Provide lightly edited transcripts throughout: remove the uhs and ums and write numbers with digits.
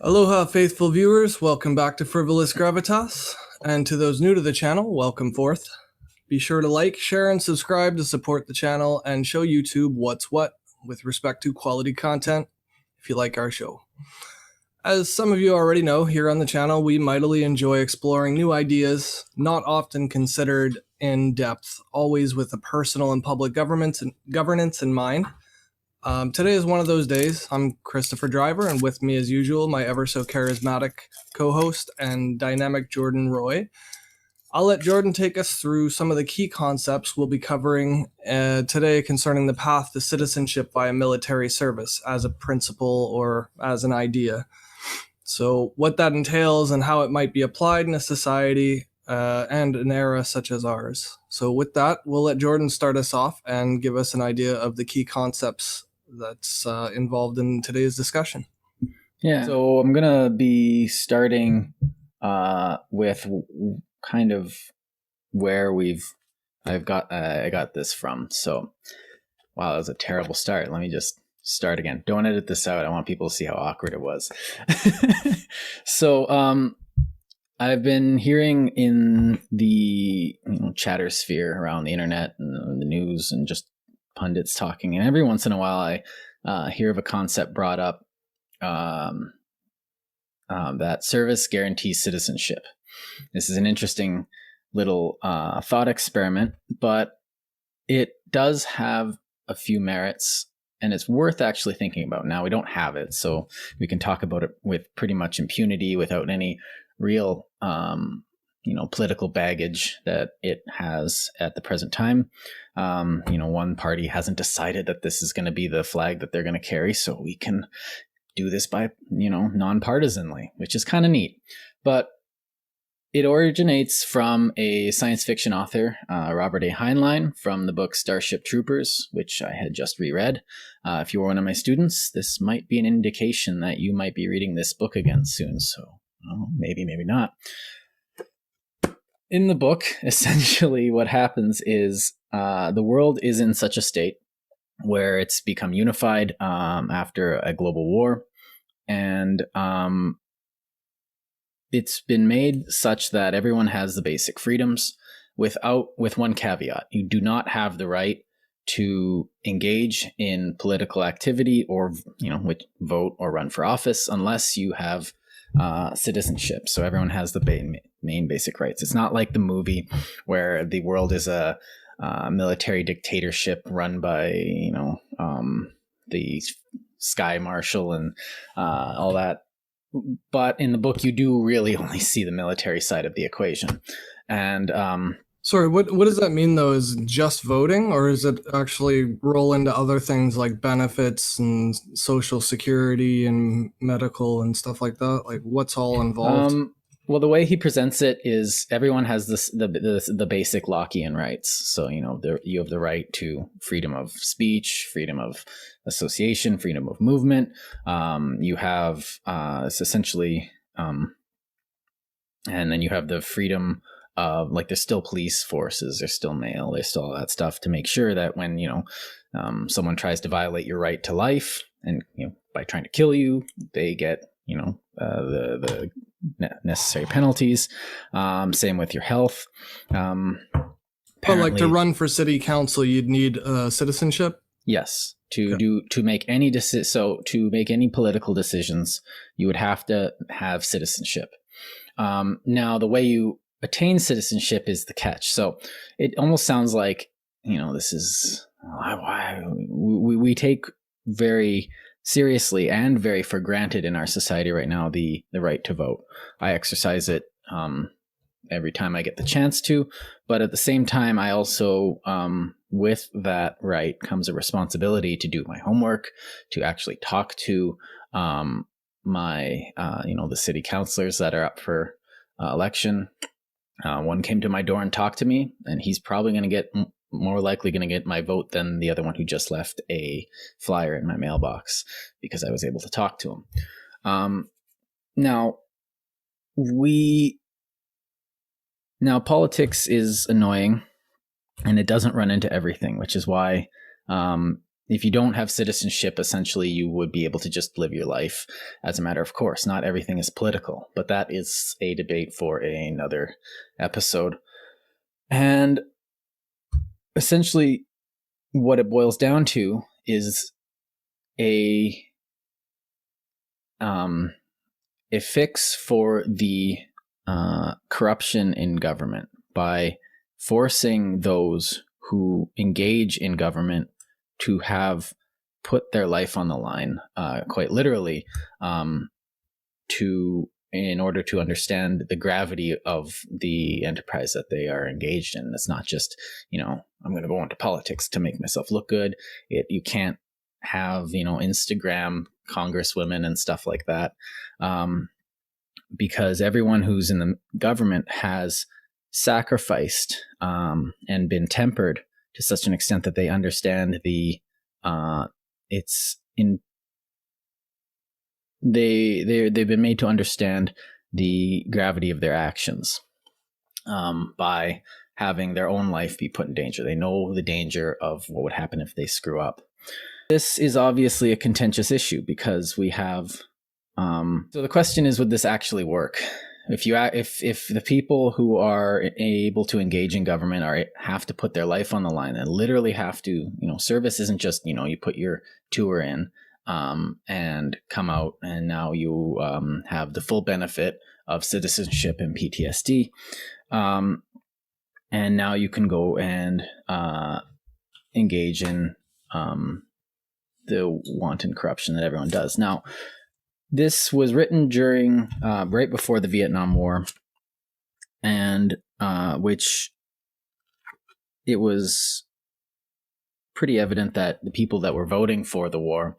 Aloha, faithful viewers. Welcome back to Frivolous Gravitas. And to those new to the channel, welcome forth. Be sure to like, share, and subscribe to support the channel and show YouTube what's what with respect to quality content if you like our show. As some of you already know, here on the channel, we mightily enjoy exploring new ideas, not often considered in depth, always with a personal and public governance in mind. Today is one of those days. I'm Christopher Driver, and with me as usual, my ever so charismatic co-host and dynamic Jordan Roy. I'll let Jordan take us through some of the key concepts we'll be covering today concerning the path to citizenship via military service as a principle or as an idea. So what that entails and how it might be applied in a society and an era such as ours. So with that, we'll let Jordan start us off and give us an idea of the key concepts that's involved in today's discussion. Yeah. So I'm gonna be starting with kind of where I got this from. So, wow, that was a terrible start. Let me just start again. Don't edit this out. I want people to see how awkward it was. So, I've been hearing in the chatter sphere around the internet and the news and just pundits talking, and every once in a while I hear of a concept brought up that service guarantees citizenship. This is an interesting little thought experiment, but it does have a few merits, and it's worth actually thinking about. Now, we don't have it, so we can talk about it with pretty much impunity without any real political baggage that it has at the present time. One party hasn't decided that this is going to be the flag that they're going to carry, so we can do this by nonpartisanly, which is kind of neat. But it originates from a science fiction author, Robert A. Heinlein, from the book Starship Troopers, which I had just reread. If you were one of my students, this might be an indication that you might be reading this book again soon. So maybe not. In the book, essentially what happens is the world is in such a state where it's become unified after a global war, and it's been made such that everyone has the basic freedoms with one caveat. You do not have the right to engage in political activity or vote or run for office unless you have citizenship. So everyone has the main basic rights. It's not like the movie where the world is a military dictatorship run by the Sky Marshal and all that. But in the book, you do really only see the military side of the equation. And sorry, what does that mean though? Is it just voting, or is it actually roll into other things like benefits and social security and medical and stuff like that? Like, what's all involved? Well, the way he presents it is everyone has the basic Lockean rights. So you have the right to freedom of speech, freedom of association, freedom of movement. You have it's essentially, and then you have the freedom of, like, there's still police forces, there's still mail, there's still all that stuff to make sure that when someone tries to violate your right to life and by trying to kill you, they get the necessary penalties. Same with your health. But like to run for city council, you'd need citizenship. Yes, to make any to make any political decisions, you would have to have citizenship. Now, the way you attain citizenship is the catch. So it almost sounds like this is why we take very seriously and very for granted in our society right now the right to vote. I exercise it every time I get the chance to, but at the same time, I also with that right comes a responsibility to do my homework, to actually talk to my the city councilors that are up for election. One came to my door and talked to me, and he's probably going to get more likely going to get my vote than the other one who just left a flyer in my mailbox because I was able to talk to him. Now politics is annoying, and it doesn't run into everything, which is why if you don't have citizenship, essentially you would be able to just live your life as a matter of course. Not everything is political, but that is a debate for another episode. And essentially what it boils down to is a fix for the corruption in government by forcing those who engage in government to have put their life on the line, quite literally, in order to understand the gravity of the enterprise that they are engaged in. It's not just, I'm going to go into politics to make myself look good. You can't have, Instagram congresswomen and stuff like that, because everyone who's in the government has sacrificed and been tempered to such an extent that they understand they've been made to understand the gravity of their actions by having their own life be put in danger. They know the danger of what would happen if they screw up. This is obviously a contentious issue because we have. So the question is, would this actually work? If the people who are able to engage in government have to put their life on the line and literally have to, service isn't just, you put your tour in and come out and now you have the full benefit of citizenship and PTSD. And now you can go and engage in the wanton corruption that everyone does. Now, this was written during right before the Vietnam War, and which it was pretty evident that the people that were voting for the war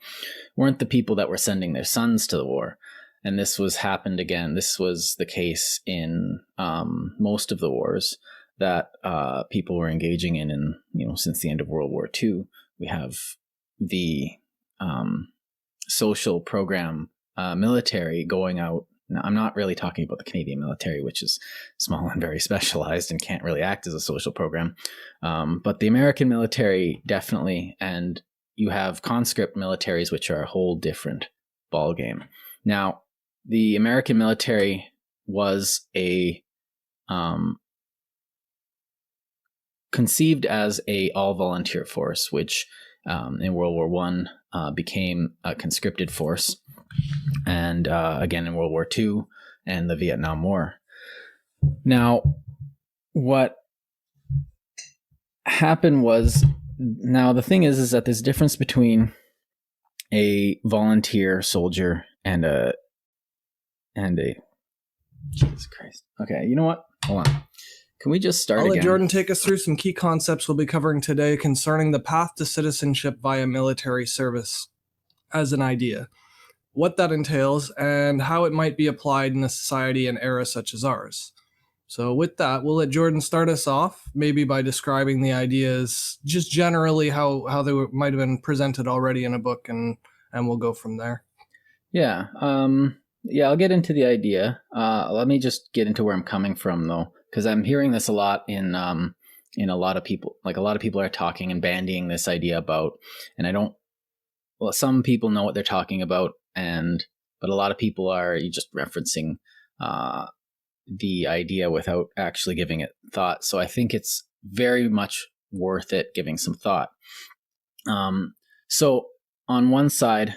weren't the people that were sending their sons to the war. And this was the case in most of the wars that people were engaging in, since the end of World War II. We have the social program military going out. Now, I'm not really talking about the Canadian military, which is small and very specialized and can't really act as a social program. But the American military definitely, and you have conscript militaries, which are a whole different ballgame. Now, the American military was conceived as a all-volunteer force, which in World War I became a conscripted force. And again in World War II and the Vietnam War. Now, what happened was, now the thing is that there's a difference between a volunteer soldier and a Jesus Christ. Okay, you know what? Hold on. Can we just start again? I'll let Jordan take us through some key concepts we'll be covering today concerning the path to citizenship via military service as an idea, what that entails, and how it might be applied in a society and era such as ours. So with that, we'll let Jordan start us off, maybe by describing the ideas, just generally how they might have been presented already in a book, and we'll go from there. Yeah, I'll get into the idea. Let me just get into where I'm coming from, though, because I'm hearing this a lot in a lot of people. Like, a lot of people are talking and bandying this idea about, and some people know what they're talking about, but a lot of people are just referencing the idea without actually giving it thought. So I think it's very much worth it giving some thought. So on one side,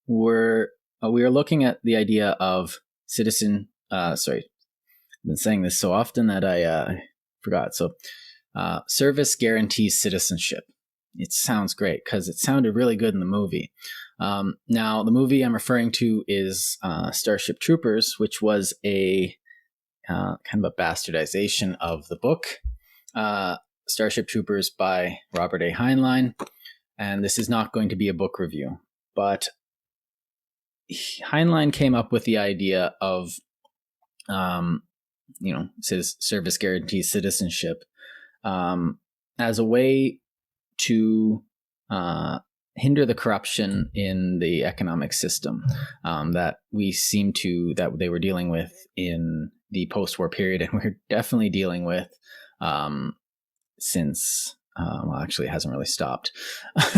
we are looking at the idea of citizen. Sorry, I've been saying this so often that I forgot. So service guarantees citizenship. It sounds great because it sounded really good in the movie. Now, the movie I'm referring to is Starship Troopers, which was a kind of a bastardization of the book Starship Troopers by Robert A. Heinlein. And this is not going to be a book review, but Heinlein came up with the idea of, service guarantees citizenship as a way to hinder the corruption in the economic system that they were dealing with in the post-war period, and we're definitely dealing with since Well, actually, it hasn't really stopped.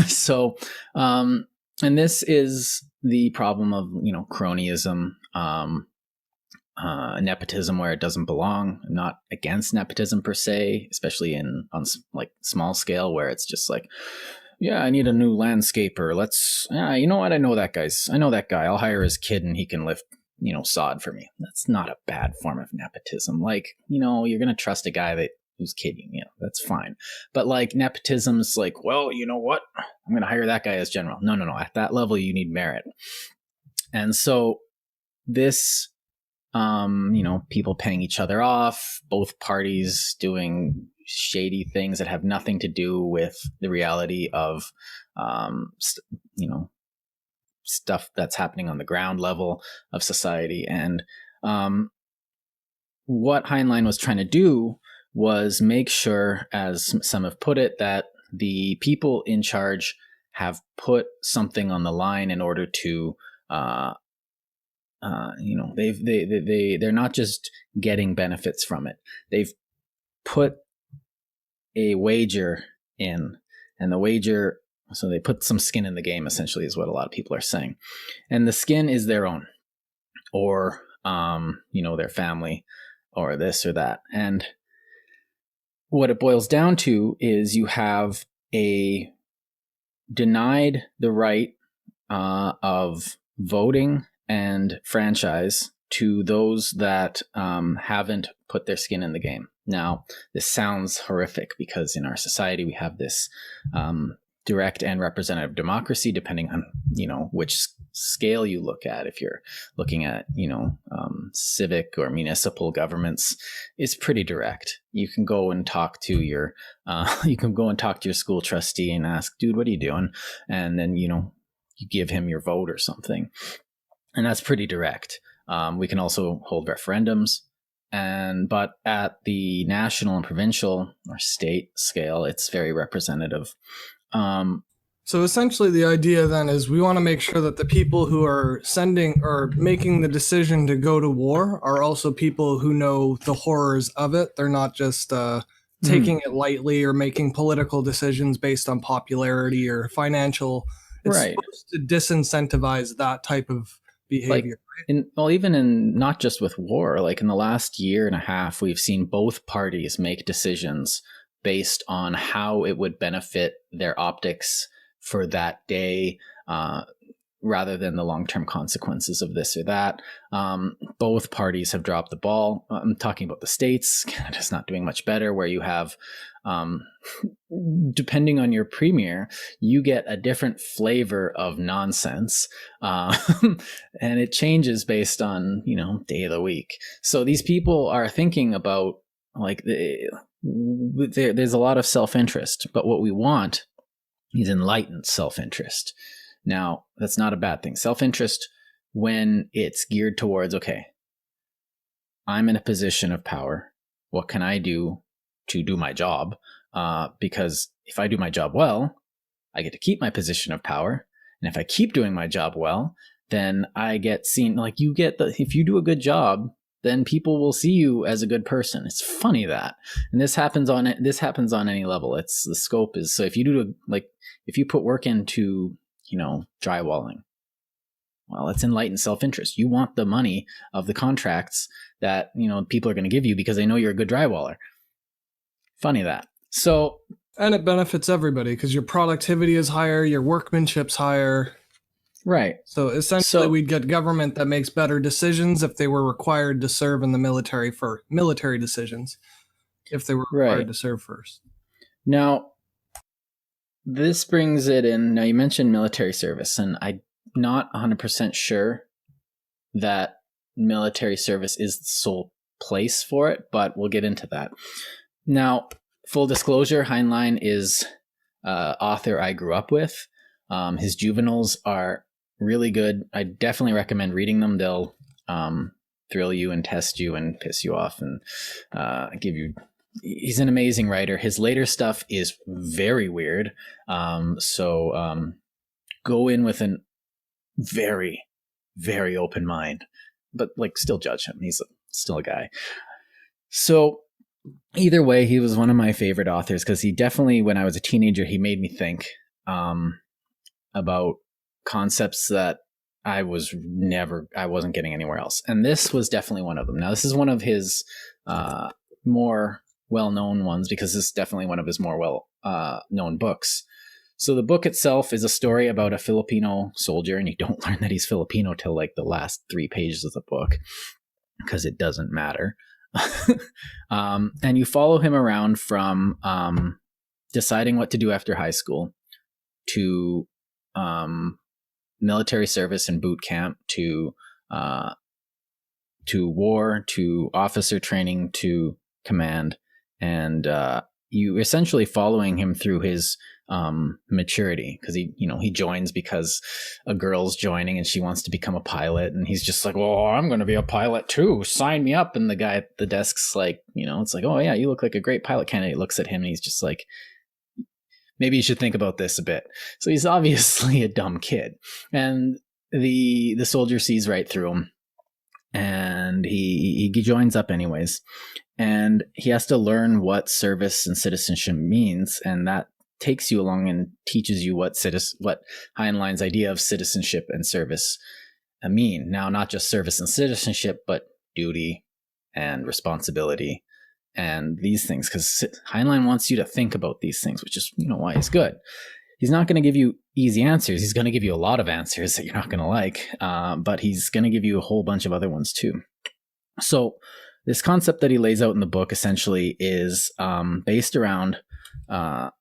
So, and this is the problem of, cronyism, nepotism where it doesn't belong. I'm not against nepotism per se, especially on like small scale where it's just like, yeah, I need a new landscaper. You know what? I know that guy. I'll hire his kid and he can lift, sod for me. That's not a bad form of nepotism. Like, you're going to trust a guy who's kidding, that's fine. But like nepotism's like, well, you know what? I'm going to hire that guy as general. No. At that level, you need merit. And so this, people paying each other off, both parties doing shady things that have nothing to do with the reality of, stuff that's happening on the ground level of society. And what Heinlein was trying to do was make sure, as some have put it, that the people in charge have put something on the line in order to, they're not just getting benefits from it. They've put a wager in, and the wager, so they put some skin in the game, essentially, is what a lot of people are saying. And the skin is their own, or, their family, or this or that. And what it boils down to is you have denied the right of voting and franchise to those that haven't put their skin in the game. Now, this sounds horrific because in our society we have this direct and representative democracy, depending on which scale you look at. If you're looking at civic or municipal governments, it's pretty direct. You can go and talk to your school trustee and ask, dude, what are you doing? And then you give him your vote or something, and that's pretty direct. We can also hold referendums, but at the national and provincial or state scale, it's very representative. So essentially the idea then is we want to make sure that the people who are sending or making the decision to go to war are also people who know the horrors of it. They're not just taking it lightly or making political decisions based on popularity or financial. It's right. supposed to disincentivize that type of behavior. Even in not just with war, like in the last year and a half, we've seen both parties make decisions based on how it would benefit their optics for that day, rather than the long-term consequences of this or that. Both parties have dropped the ball. I'm talking about the States. Canada's not doing much better, where you have, depending on your premier, you get a different flavor of nonsense. And it changes based on, day of the week. So these people are thinking about, like, there's a lot of self-interest, but what we want is enlightened self-interest. Now, that's not a bad thing. Self-interest, when it's geared towards, okay, I'm in a position of power. What can I do to do my job? Because if I do my job well, I get to keep my position of power. And if I keep doing my job well, then I get seen, like if you do a good job, then people will see you as a good person. It's funny that, and this happens on any level. It's the scope is, so if you put work into, drywalling, well, it's enlightened self-interest. You want the money of the contracts that, people are going to give you because they know you're a good drywaller. Funny that. So, and it benefits everybody because your productivity is higher, your workmanship's higher. Right. So essentially we'd get government that makes better decisions if they were required to serve in the military for military decisions, if they were required to serve first. Now, this brings it in. Now, you mentioned military service, and I'm not 100% sure that military service is the sole place for it, but we'll get into that. Now, full disclosure, Heinlein is author I grew up with. His juveniles are really good. I definitely recommend reading them. They'll thrill you and test you and piss you off and give you... He's an amazing writer. His later stuff is very weird. So go in with a very, very open mind, but still judge him. He's still a guy. So either way, he was one of my favorite authors because he definitely, when I was a teenager, he made me think about concepts that I wasn't getting anywhere else. And this was definitely one of them. Now, this is one of his more well-known ones because this is definitely one of his more well-known books. So the book itself is a story about a Filipino soldier, and you don't learn that he's Filipino till like the last 3 pages of the book because it doesn't matter. And you follow him around from deciding what to do after high school to military service and boot camp to war to officer training to command, and you essentially following him through his maturity because he joins because a girl's joining and she wants to become a pilot, and he's just like, well, I'm going to be a pilot too, sign me up. And the guy at the desk's like, it's like, oh yeah, you look like a great pilot candidate. Looks at him and he's just like, maybe you should think about this a bit. So he's obviously a dumb kid, and the soldier sees right through him, and he joins up anyways, and he has to learn what service and citizenship means, and that takes you along and teaches you what Heinlein's idea of citizenship and service mean. Now, not just service and citizenship, but duty and responsibility and these things, because Heinlein wants you to think about these things, which is why he's good. He's not going to give you easy answers. He's going to give you a lot of answers that you're not going to like, but he's going to give you a whole bunch of other ones too. So this concept that he lays out in the book essentially is based around the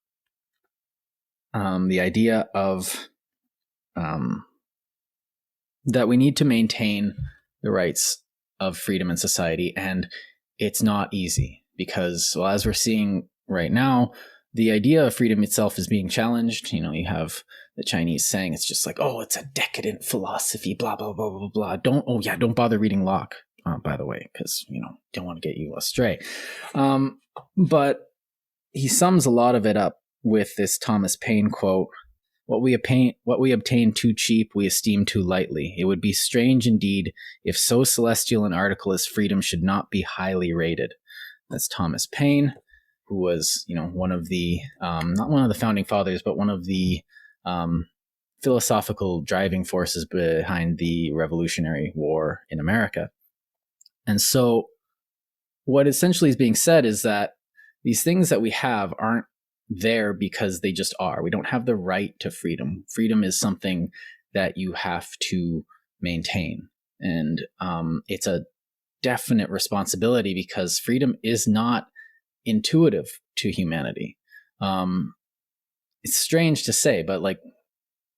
idea of that we need to maintain the rights of freedom in society, and it's not easy because, well, as we're seeing right now, the idea of freedom itself is being challenged. You have the Chinese saying it's just like, oh, it's a decadent philosophy, blah, blah, blah, blah, blah. Don't bother reading Locke, by the way, because, don't want to get you astray. But he sums a lot of it up with this Thomas Paine quote: what we obtain too cheap, we esteem too lightly. It would be strange indeed if so celestial an article as freedom should not be highly rated. That's Thomas Paine, who was, one of the, not one of the founding fathers, but one of the philosophical driving forces behind the Revolutionary War in America. And so what essentially is being said is that these things that we have aren't there because they just are. We don't have the right to freedom. Freedom is something that you have to maintain. And it's a definite responsibility because freedom is not intuitive to humanity. It's strange to say, but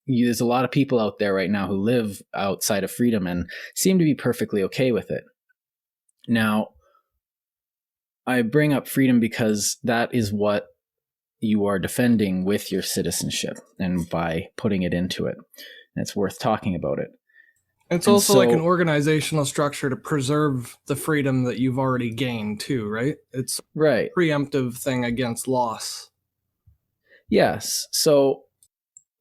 there's a lot of people out there right now who live outside of freedom and seem to be perfectly okay with it. Now, I bring up freedom because that is what you are defending with your citizenship and by putting it into it. And it's worth talking about it. It's also like an organizational structure to preserve the freedom that you've already gained too, right? It's right. A preemptive thing against loss. Yes. So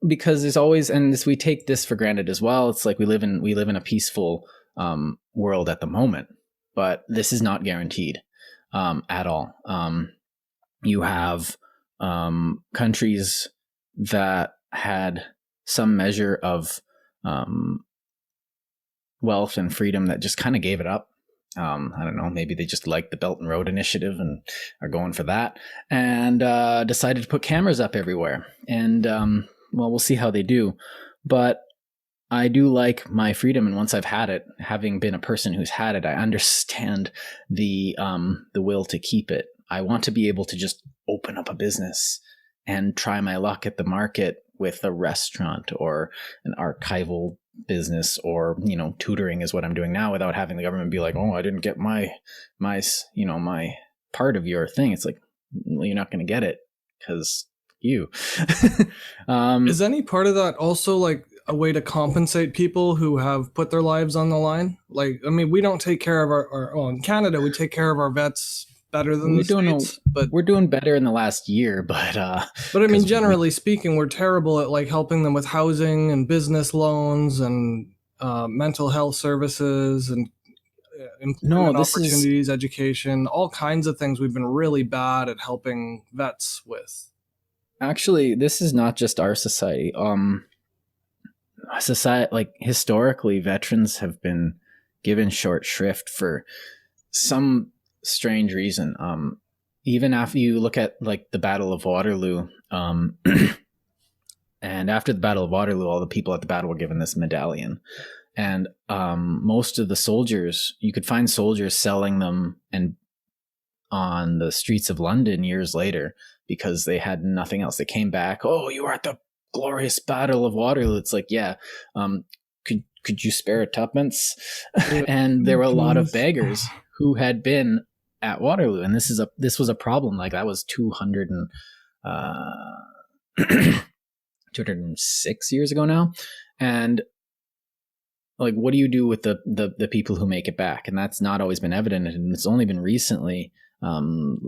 because there's always, and this, we take this for granted as well. It's like we live in a peaceful world at the moment, but this is not guaranteed at all. You have countries that had some measure of wealth and freedom that just kind of gave it up. I don't know, maybe they just like the Belt and Road Initiative and are going for that, and decided to put cameras up everywhere. And well, we'll see how they do. But I do like my freedom, and once I've had it, having been a person who's had it, I understand the will to keep it. I want to be able to just open up a business and try my luck at the market with a restaurant or an archival business, or tutoring is what I'm doing now, without having the government be like, oh, I didn't get my part of your thing. It's like, well, you're not going to get it because you. Is any part of that also like a way to compensate people who have put their lives on the line? Like, I mean, we don't take care of our in Canada, we take care of our vets better than the States, but we're doing better in the last year. But I mean, generally speaking, we're terrible at like helping them with housing and business loans and mental health services, and employment opportunities, education, all kinds of things we've been really bad at helping vets with. Actually, this is not just our society. Like historically, veterans have been given short shrift for some strange reason. Even after you look at like the Battle of Waterloo, and after the Battle of Waterloo, all the people at the battle were given this medallion. And most of the soldiers, you could find soldiers selling them and on the streets of London years later because they had nothing else. They came back. Oh, you were at the glorious Battle of Waterloo. It's like, yeah. Could you spare a tuppence? And there were a lot of beggars who had been at Waterloo, and this was a problem. Like that was 206 years ago now, and like, what do you do with the people who make it back? And that's not always been evident, and it's only been recently.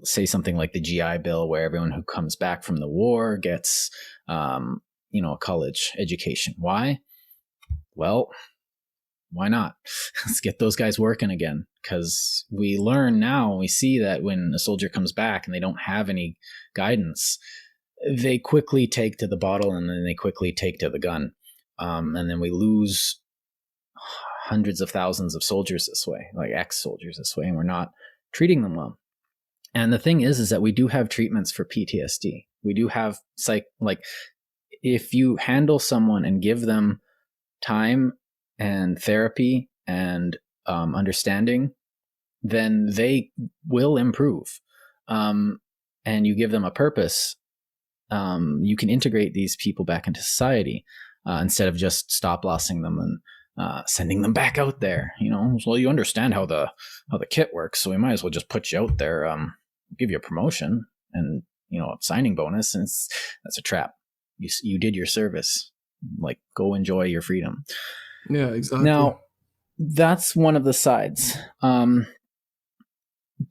Say something like the GI Bill, where everyone who comes back from the war gets, a college education. Why? Well, why not? Let's get those guys working again. Because we learn now, we see that when a soldier comes back and they don't have any guidance, they quickly take to the bottle and then they quickly take to the gun. And then we lose hundreds of thousands of soldiers this way, like ex-soldiers this way, and we're not treating them well. And the thing is that we do have treatments for PTSD. We do have if you handle someone and give them time and therapy and understanding, then they will improve. And you give them a purpose. You can integrate these people back into society instead of just stop-lossing them and sending them back out there. Well, you understand how the kit works, so we might as well just put you out there, give you a promotion and a signing bonus, and that's a trap. You did your service. Like, go enjoy your freedom. Yeah, exactly. Now, that's one of the sides.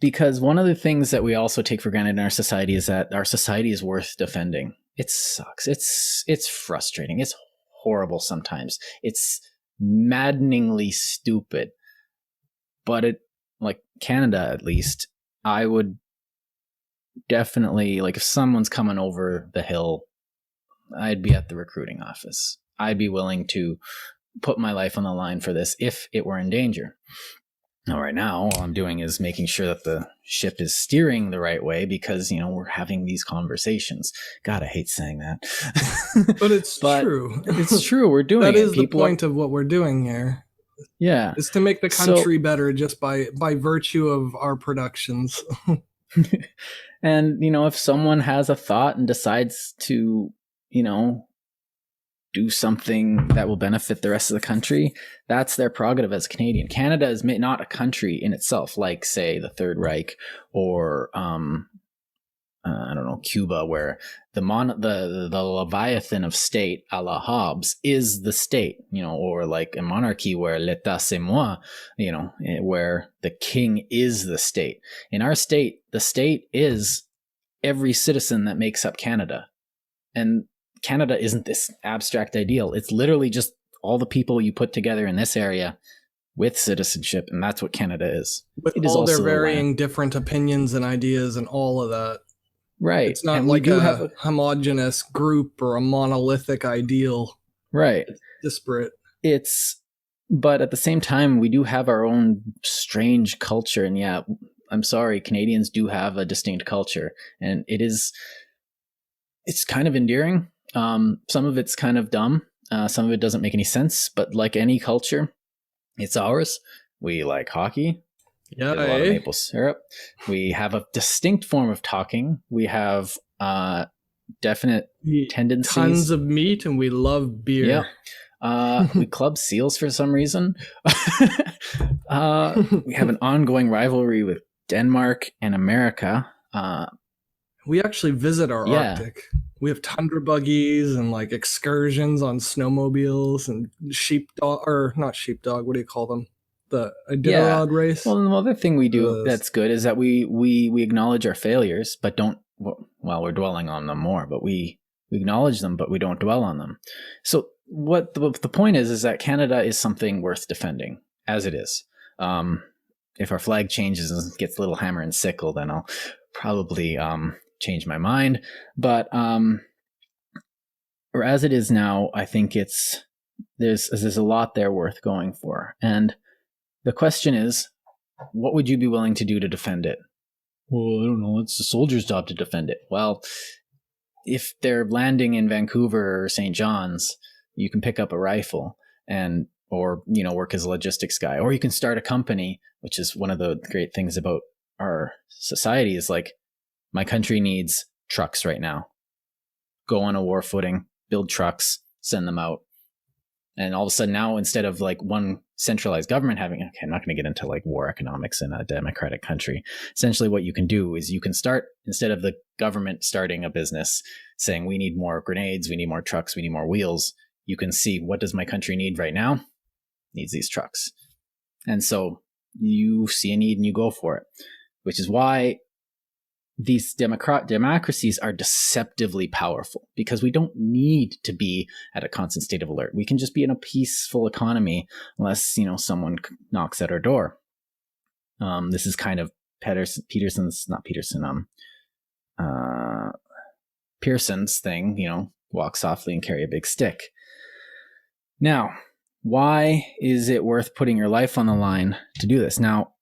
Because one of the things that we also take for granted in our society is that our society is worth defending. It sucks. It's frustrating. It's horrible sometimes. It's maddeningly stupid. But like Canada, at least, I would definitely, like, if someone's coming over the hill, I'd be at the recruiting office. I'd be willing to put my life on the line for this if it were in danger. Now, right now, all I'm doing is making sure that the ship is steering the right way because, we're having these conversations. God, I hate saying that. But it's true. It's true. We're doing it. That is the point of what we're doing here. Yeah. Is to make the country better just by virtue of our productions. And, if someone has a thought and decides to, do something that will benefit the rest of the country, that's their prerogative as a Canadian. Canada is not a country in itself, like, say, the Third Reich or, I don't know, Cuba, where the Leviathan of state, a la Hobbes, is the state, or like a monarchy where l'état c'est moi, where the king is the state. In our state, the state is every citizen that makes up Canada. And Canada isn't this abstract ideal. It's literally just all the people you put together in this area with citizenship, and that's what Canada is. With all their varying different opinions and ideas and all of that. Right. It's not like a homogenous group or a monolithic ideal. Right. It's disparate. But at the same time, we do have our own strange culture. And yeah, I'm sorry, Canadians do have a distinct culture. And it's kind of endearing. Some of it's kind of dumb. Some of it doesn't make any sense. But like any culture, it's ours. We like hockey. Yeah, a lot of maple syrup. We have a distinct form of talking. We have definite tendencies. Tons of meat, and we love beer. Yeah. We club seals for some reason. We have an ongoing rivalry with Denmark and America. We actually visit our Arctic. We have tundra buggies and like excursions on snowmobiles and not sheepdog. What do you call them? The Iditarod race. Well, the other thing we do that's good is that we acknowledge our failures, but don't. Well, we're dwelling on them more, but we acknowledge them, but we don't dwell on them. So what the point is that Canada is something worth defending, as it is. if our flag changes and gets a little hammer and sickle, then I'll probably change my mind. But or as it is now, I think there's a lot there worth going for. And the question is, what would you be willing to do to defend it? Well, I don't know. It's the soldier's job to defend it. Well, if they're landing in Vancouver or St. John's, you can pick up a rifle or work as a logistics guy, or you can start a company, which is one of the great things about our society is like, my country needs trucks right now. Go on a war footing, build trucks, send them out. And all of a sudden now, instead of like one centralized government I'm not going to get into like war economics in a democratic country. Essentially what you can do is you can start, instead of the government starting a business saying, we need more grenades, we need more trucks, we need more wheels. You can see, what does my country need right now? Needs these trucks. And so you see a need and you go for it, which is why these democracies are deceptively powerful, because we don't need to be at a constant state of alert. We can just be in a peaceful economy unless, someone knocks at our door. This is kind of Pearson's thing, walk softly and carry a big stick. Now, why is it worth putting your life on the line to do this? Now,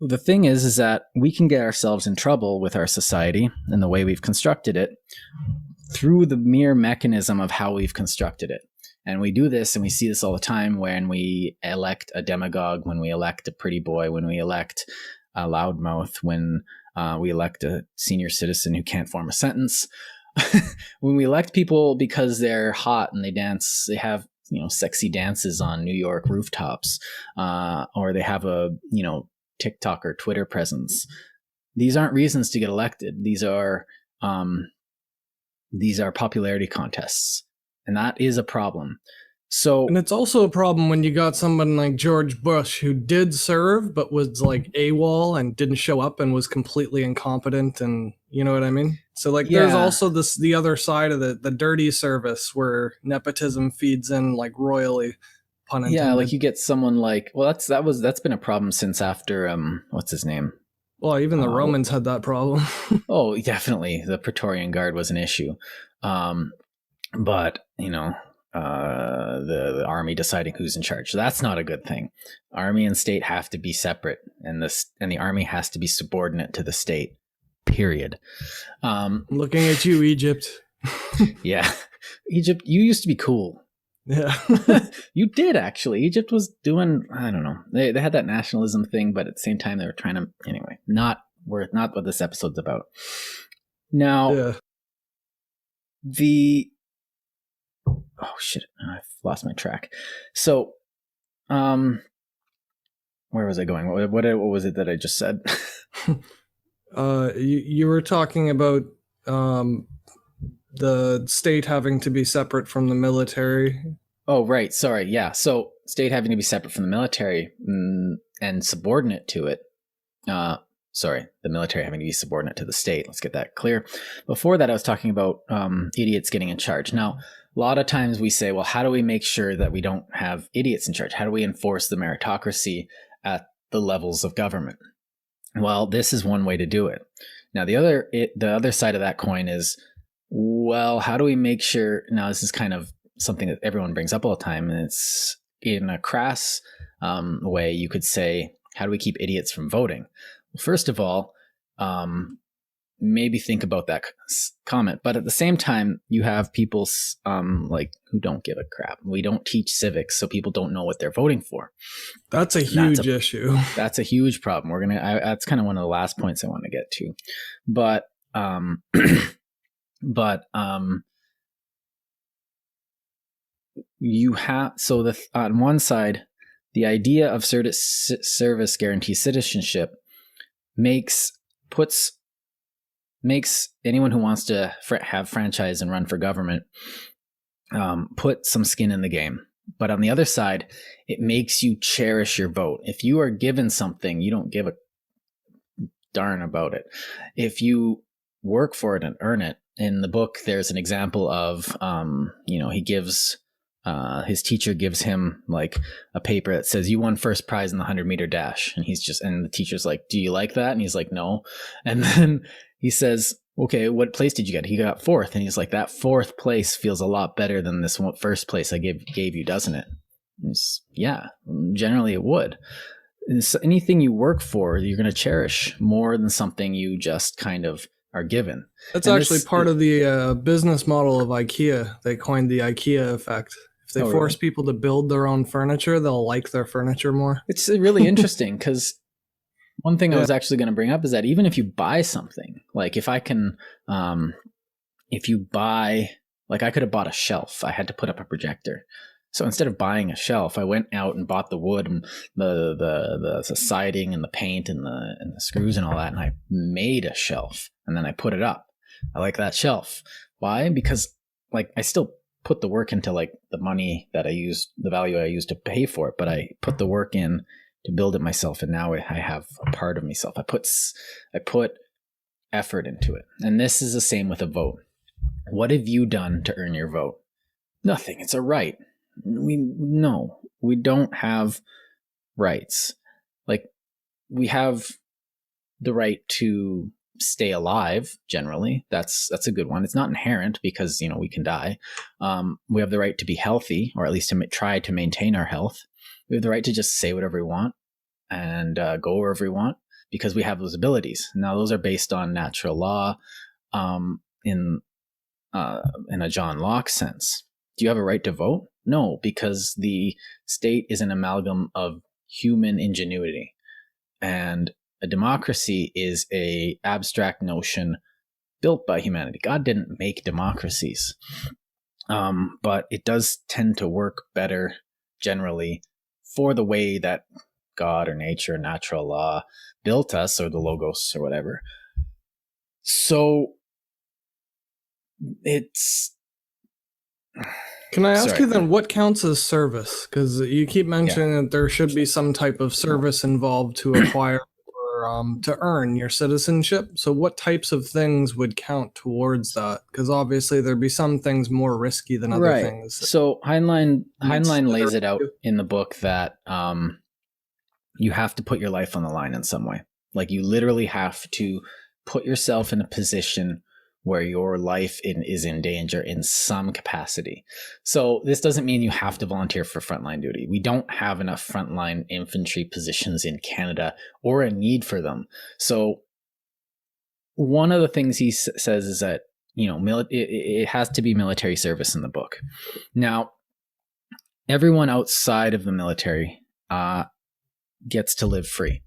the thing is that we can get ourselves in trouble with our society and the way we've constructed it through the mere mechanism of how we've constructed it. And we do this, and we see this all the time when we elect a demagogue, when we elect a pretty boy, when we elect a loudmouth, when we elect a senior citizen who can't form a sentence. When we elect people because they're hot and they dance, they have sexy dances on New York rooftops, or they have a TikTok or Twitter presence. These aren't reasons to get elected. These are popularity contests, and that is a problem. And it's also a problem when you got someone like George Bush, who did serve but was like AWOL and didn't show up and was completely incompetent, and you know what I mean? So there's also the other side of the dirty service where nepotism feeds in like royally. Pun intended. Yeah, like you get someone like, well, that's been a problem since after what's his name? Well, even the Romans had that problem. Oh, definitely, the Praetorian Guard was an issue, but the army deciding who's in charge. So that's not a good thing. Army and state have to be separate, and the army has to be subordinate to the state. Period. Looking at you, Egypt. Yeah, Egypt. You used to be cool. Yeah. You did, actually. Egypt was doing, I don't know. They had that nationalism thing, but at the same time they were trying to, anyway, not what this episode's about. Now, oh shit, I've lost my track. So, where was I going? What was it that I just said? You were talking about the state having to be separate from the military. Oh, right. Sorry. Yeah. So state having to be separate from the military and subordinate to it. The military having to be subordinate to the state. Let's get that clear. Before that, I was talking about idiots getting in charge. Now, a lot of times we say, well, how do we make sure that we don't have idiots in charge? How do we enforce the meritocracy at the levels of government? Well, this is one way to do it. Now, the other side of that coin is, well, how do we make sure? Now, this is kind of something that everyone brings up all the time, and it's in a crass way. You could say, how do we keep idiots from voting? Well, first of all, maybe think about that comment. But at the same time, you have people who don't give a crap. We don't teach civics, so people don't know what they're voting for. That's a huge issue. That's a huge problem. That's kind of one of the last points I want to get to. But you have, on one side, the idea of service guarantee citizenship makes anyone who wants to have franchise and run for government put some skin in the game. But on the other side, it makes you cherish your vote. If you are given something, you don't give a darn about it. If you work for it and earn it. In the book, there's an example of, he gives his teacher gives him like a paper that says you won first prize in the 100-meter dash, and the teacher's like, do you like that? And he's like, no. And then he says, okay, what place did you get? He got fourth. And he's like, that fourth place feels a lot better than this first place I gave you, doesn't it? Yeah, generally it would. So anything you work for, you're going to cherish more than something you just kind of are given. That's actually part of the business model of Ikea. They coined the Ikea effect. If they force people to build their own furniture, they'll like their furniture more. It's really interesting because one thing I was actually going to bring up is that even if you buy something, like if you buy, like I could have bought a shelf, I had to put up a projector. So instead of buying a shelf, I went out and bought the wood and the siding and the paint and the screws and all that, and I made a shelf and then I put it up. I like that shelf. Why? Because like I still put the work into like the money that I used, the value I used to pay for it, but I put the work in to build it myself, and now I have a part of myself. I put effort into it, and this is the same with a vote. What have you done to earn your vote? Nothing. It's a right. We don't have rights. Like we have the right to stay alive. Generally, that's a good one. It's not inherent because we can die. We have the right to be healthy, or at least to try to maintain our health. We have the right to just say whatever we want and go wherever we want because we have those abilities. Now, those are based on natural law in a John Locke sense. Do you have a right to vote? No, because the state is an amalgam of human ingenuity. And a democracy is a abstract notion built by humanity. God didn't make democracies. But it does tend to work better generally for the way that God or nature, natural law built us, or the logos or whatever. So it's... Can I ask you then, what counts as service? Because you keep mentioning that there should be some type of service involved to acquire or to earn your citizenship. So what types of things would count towards that? Because obviously there'd be some things more risky than other things. So Heinlein lays it out in the book that you have to put your life on the line in some way. Like you literally have to put yourself in a position where your life is in danger in some capacity. So this doesn't mean you have to volunteer for frontline duty. We don't have enough frontline infantry positions in Canada or a need for them. So one of the things he says is that, it has to be military service in the book. Now, everyone outside of the military gets to live free,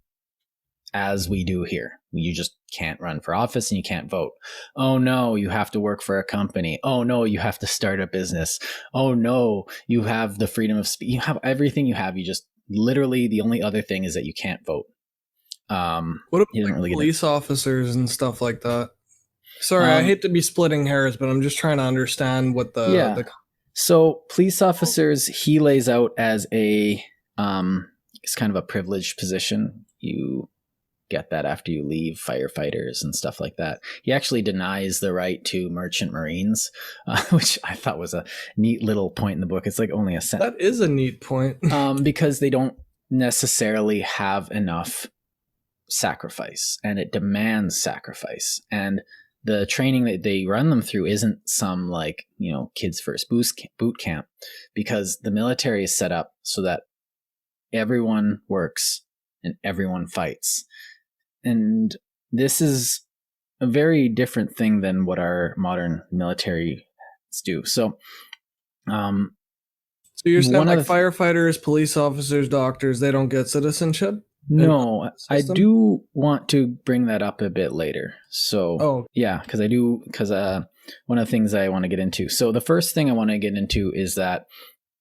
as we do here. You just can't run for office and you can't vote. Oh no, you have to work for a company. Oh no, you have to start a business. Oh no, you have the freedom of speech. You have everything you have. You just literally, the only other thing is that you can't vote. What about police officers and stuff like that? Sorry, I hate to be splitting hairs, but I'm just trying to understand what the So police officers, he lays out as it's kind of a privileged position. You get that after you leave firefighters and stuff like that. He actually denies the right to merchant marines, which I thought was a neat little point in the book. It's like only a sentence. That is a neat point. Because they don't necessarily have enough sacrifice, and it demands sacrifice. And the training that they run them through isn't some kids first boot camp, because the military is set up so that everyone works and everyone fights. And this is a very different thing than what our modern militaries do. So you're saying like firefighters, police officers, doctors, they don't get citizenship? No, I do want to bring that up a bit later. So because one of the things I want to get into. So the first thing I want to get into is that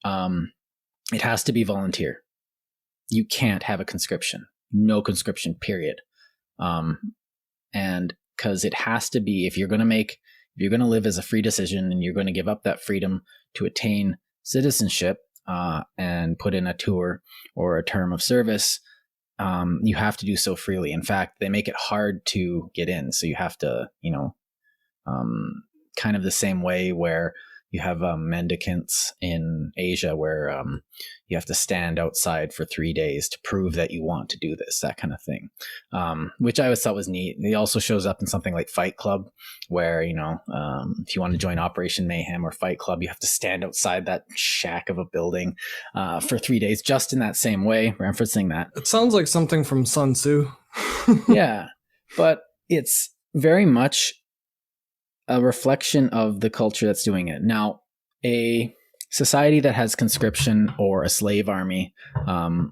it has to be volunteer. You can't have a conscription. No conscription, period. And because it has to be, if you're going to live as a free decision and you're going to give up that freedom to attain citizenship and put in a tour or a term of service, you have to do so freely. In fact, they make it hard to get in. So you have to, kind of the same way where You have mendicants in Asia where you have to stand outside for 3 days to prove that you want to do this, that kind of thing, which I always thought was neat. It also shows up in something like Fight Club, where, if you want to join Operation Mayhem or Fight Club, you have to stand outside that shack of a building for 3 days, just in that same way, referencing that. It sounds like something from Sun Tzu. Yeah, but it's very much a reflection of the culture that's doing it. Now, a society that has conscription or a slave army,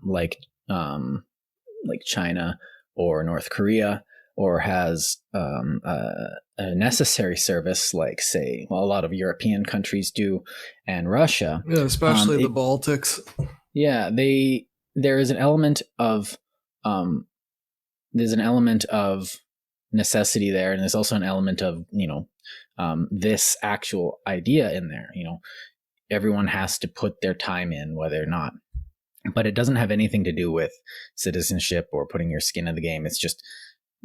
like China or North Korea, or has a necessary service, like, say, a lot of European countries do, and Russia. Yeah, especially the Baltics. Yeah, there is an element of necessity there, and there's also an element of this actual idea in there. Everyone has to put their time in, whether or not, but it doesn't have anything to do with citizenship or putting your skin in the game. It's just,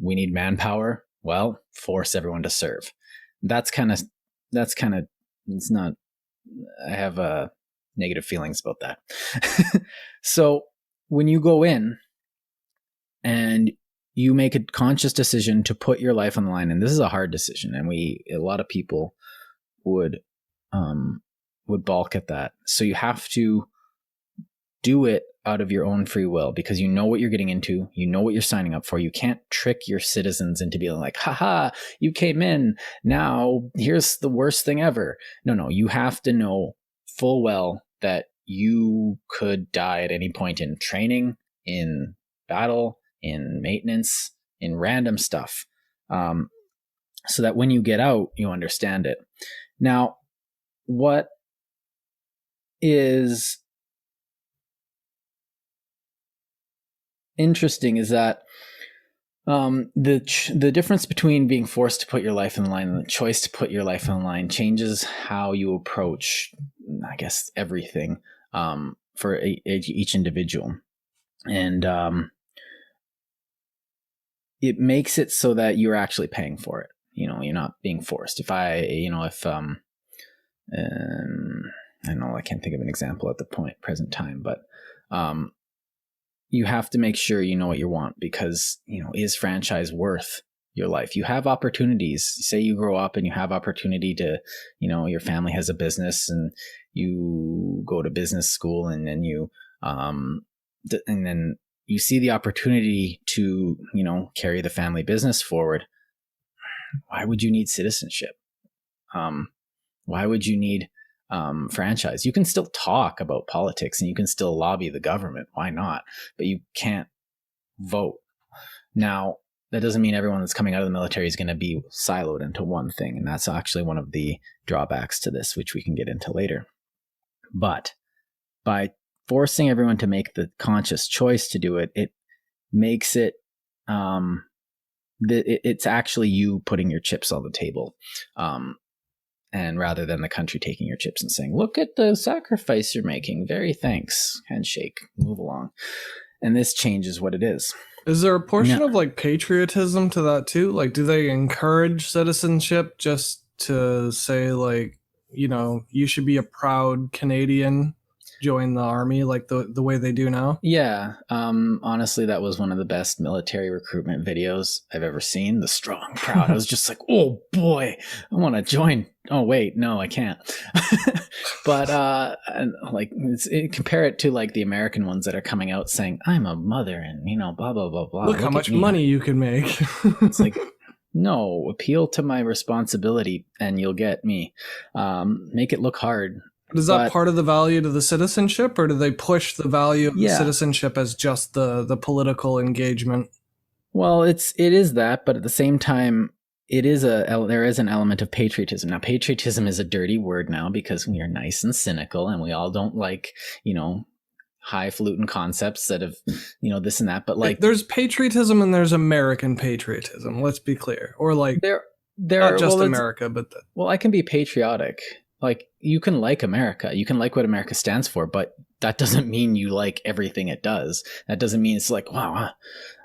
we need manpower. Well, force everyone to serve. That's kind of it's not, I have negative feelings about that. So when you go in and you make a conscious decision to put your life on the line, and this is a hard decision, and a lot of people would balk at that. So you have to do it out of your own free will, because you know what you're getting into, you know what you're signing up for. You can't trick your citizens into being like, haha, you came in, now here's the worst thing ever. No, you have to know full well that you could die at any point in training, in battle, in maintenance, in random stuff, so that when you get out, you understand it. Now, what is interesting is that the difference between being forced to put your life in the line and the choice to put your life in the line changes how you approach, I guess, everything for each individual. And it makes it so that you're actually paying for it. You're not being forced. I don't know, I can't think of an example at the present time, but you have to make sure you know what you want, because, is franchise worth your life? You have opportunities. Say you grow up and you have opportunity to, your family has a business and you go to business school, and then you see the opportunity to, carry the family business forward. Why would you need citizenship? Why would you need franchise? You can still talk about politics and you can still lobby the government. Why not? But you can't vote. Now, that doesn't mean everyone that's coming out of the military is going to be siloed into one thing. And that's actually one of the drawbacks to this, which we can get into later. But by forcing everyone to make the conscious choice to do it, it makes it, it's actually you putting your chips on the table. And rather than the country taking your chips and saying, look at the sacrifice you're making. Very thanks. Handshake. Move along. And this changes what it is. Is there a portion of patriotism to that too? Do they encourage citizenship just to say you should be a proud Canadian, join the army the way they do now? Yeah. Honestly, that was one of the best military recruitment videos I've ever seen. The strong, proud. I was just like, oh boy, I want to join. Oh wait, no, I can't. But compare it to the American ones that are coming out saying, I'm a mother and blah blah blah blah. Look how much money you can make. It's like, no, appeal to my responsibility and you'll get me. Make it look hard. Is that part of the value to the citizenship, or do they push the value of the citizenship as just the political engagement? Well, it is that, but at the same time, there is an element of patriotism. Now, patriotism is a dirty word now because we are nice and cynical, and we all don't like, highfalutin concepts that have, this and that. But there's patriotism and there's American patriotism. Let's be clear, or there not just America, but I can be patriotic. You can like America. You can like what America stands for, but that doesn't mean you like everything it does. That doesn't mean it's like, wow,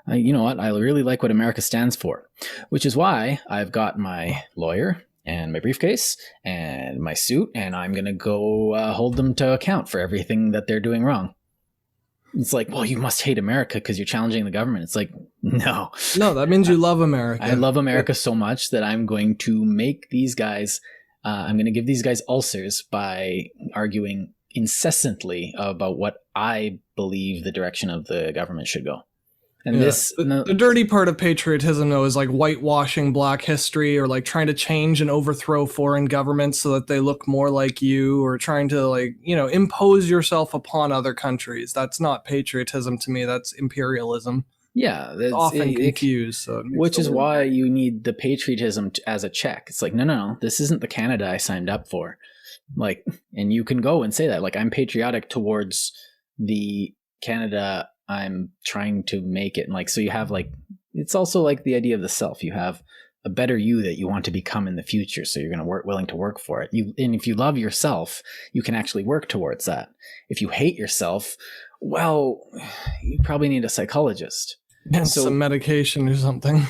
you know what? I really like what America stands for, which is why I've got my lawyer and my briefcase and my suit, and I'm going to go hold them to account for everything that they're doing wrong. It's like, well, you must hate America because you're challenging the government. It's like, no. No, that means you love America. I love America so much that I'm going to make these guys, I'm going to give these guys ulcers by arguing incessantly about what I believe the direction of the government should go. And the dirty part of patriotism, though, is like whitewashing Black history, or like trying to change and overthrow foreign governments so that they look more like you, or trying to impose yourself upon other countries. That's not patriotism to me. That's imperialism. Yeah, it's often confused. Which is why you need the patriotism as a check. It's like, no, this isn't the Canada I signed up for. Like, and you can go and say that, like, I'm patriotic towards the Canada I'm trying to make it. And like, so you have like, it's also like the idea of the self. You have a better you that you want to become in the future. So you're going to willing to work for it. And if you love yourself, you can actually work towards that. If you hate yourself, well, you probably need a psychologist and some medication or something.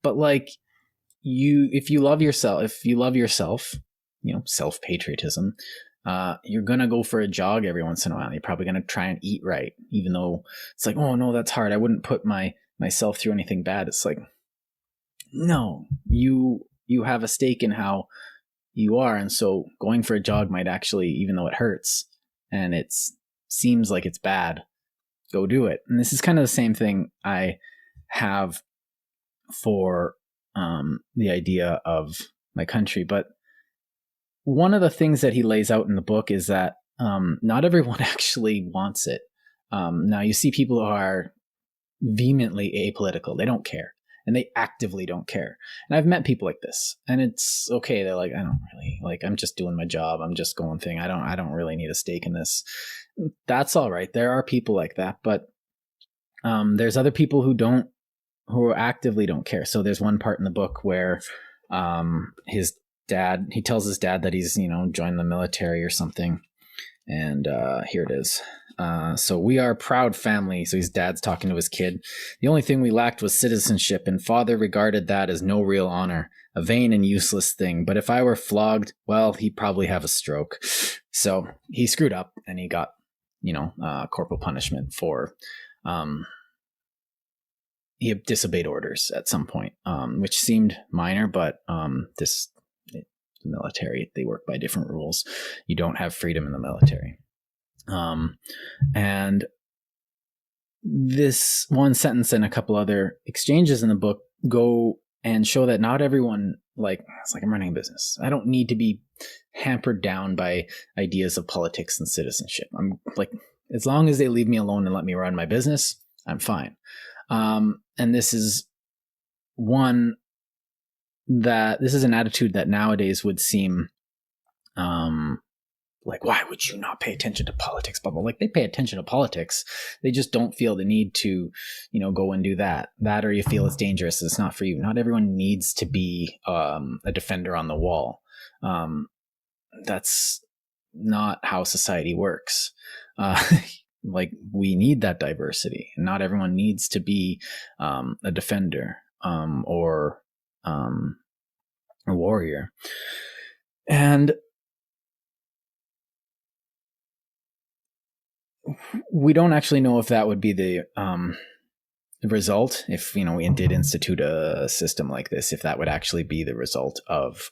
But like if you love yourself, self-patriotism, you're going to go for a jog every once in a while. You're probably going to try and eat right, even though it's like, oh no, that's hard. I wouldn't put myself through anything bad. It's like, no, you have a stake in how you are. And so going for a jog might actually, even though it hurts and it seems like it's bad, go do it. And this is kind of the same thing I have for the idea of my country. But one of the things that he lays out in the book is that not everyone actually wants it. Now you see people who are vehemently apolitical. They don't care, and they actively don't care. And I've met people like this, and it's okay. They're like, I don't really, like, I'm just doing my job. I'm just going thing. I don't really need a stake in this. That's all right. There are people like that, but there's other people who actively don't care. So there's one part in the book where he tells his dad that he's, joined the military or something. And here it is. So we are a proud family. So his dad's talking to his kid. The only thing we lacked was citizenship, and father regarded that as no real honor, a vain and useless thing. But if I were flogged, well, he'd probably have a stroke. So he screwed up and he got, corporal punishment for, he disobeyed orders at some point, which seemed minor, but the military, they work by different rules. You don't have freedom in the military. And this one sentence and a couple other exchanges in the book go and show that not everyone, it's like I'm running a business. I don't need to be hampered down by ideas of politics and citizenship. I'm like, as long as they leave me alone and let me run my business, I'm fine. And this is an attitude that nowadays would seem like, why would you not pay attention to politics? But like, they pay attention to politics. They just don't feel the need to, go and do that, or you feel it's dangerous. It's not for you. Not everyone needs to be a defender on the wall. That's not how society works. Like, we need that diversity. Not everyone needs to be a defender or a warrior. And we don't actually know if that would be the result, if we did institute a system like this, if that would actually be the result of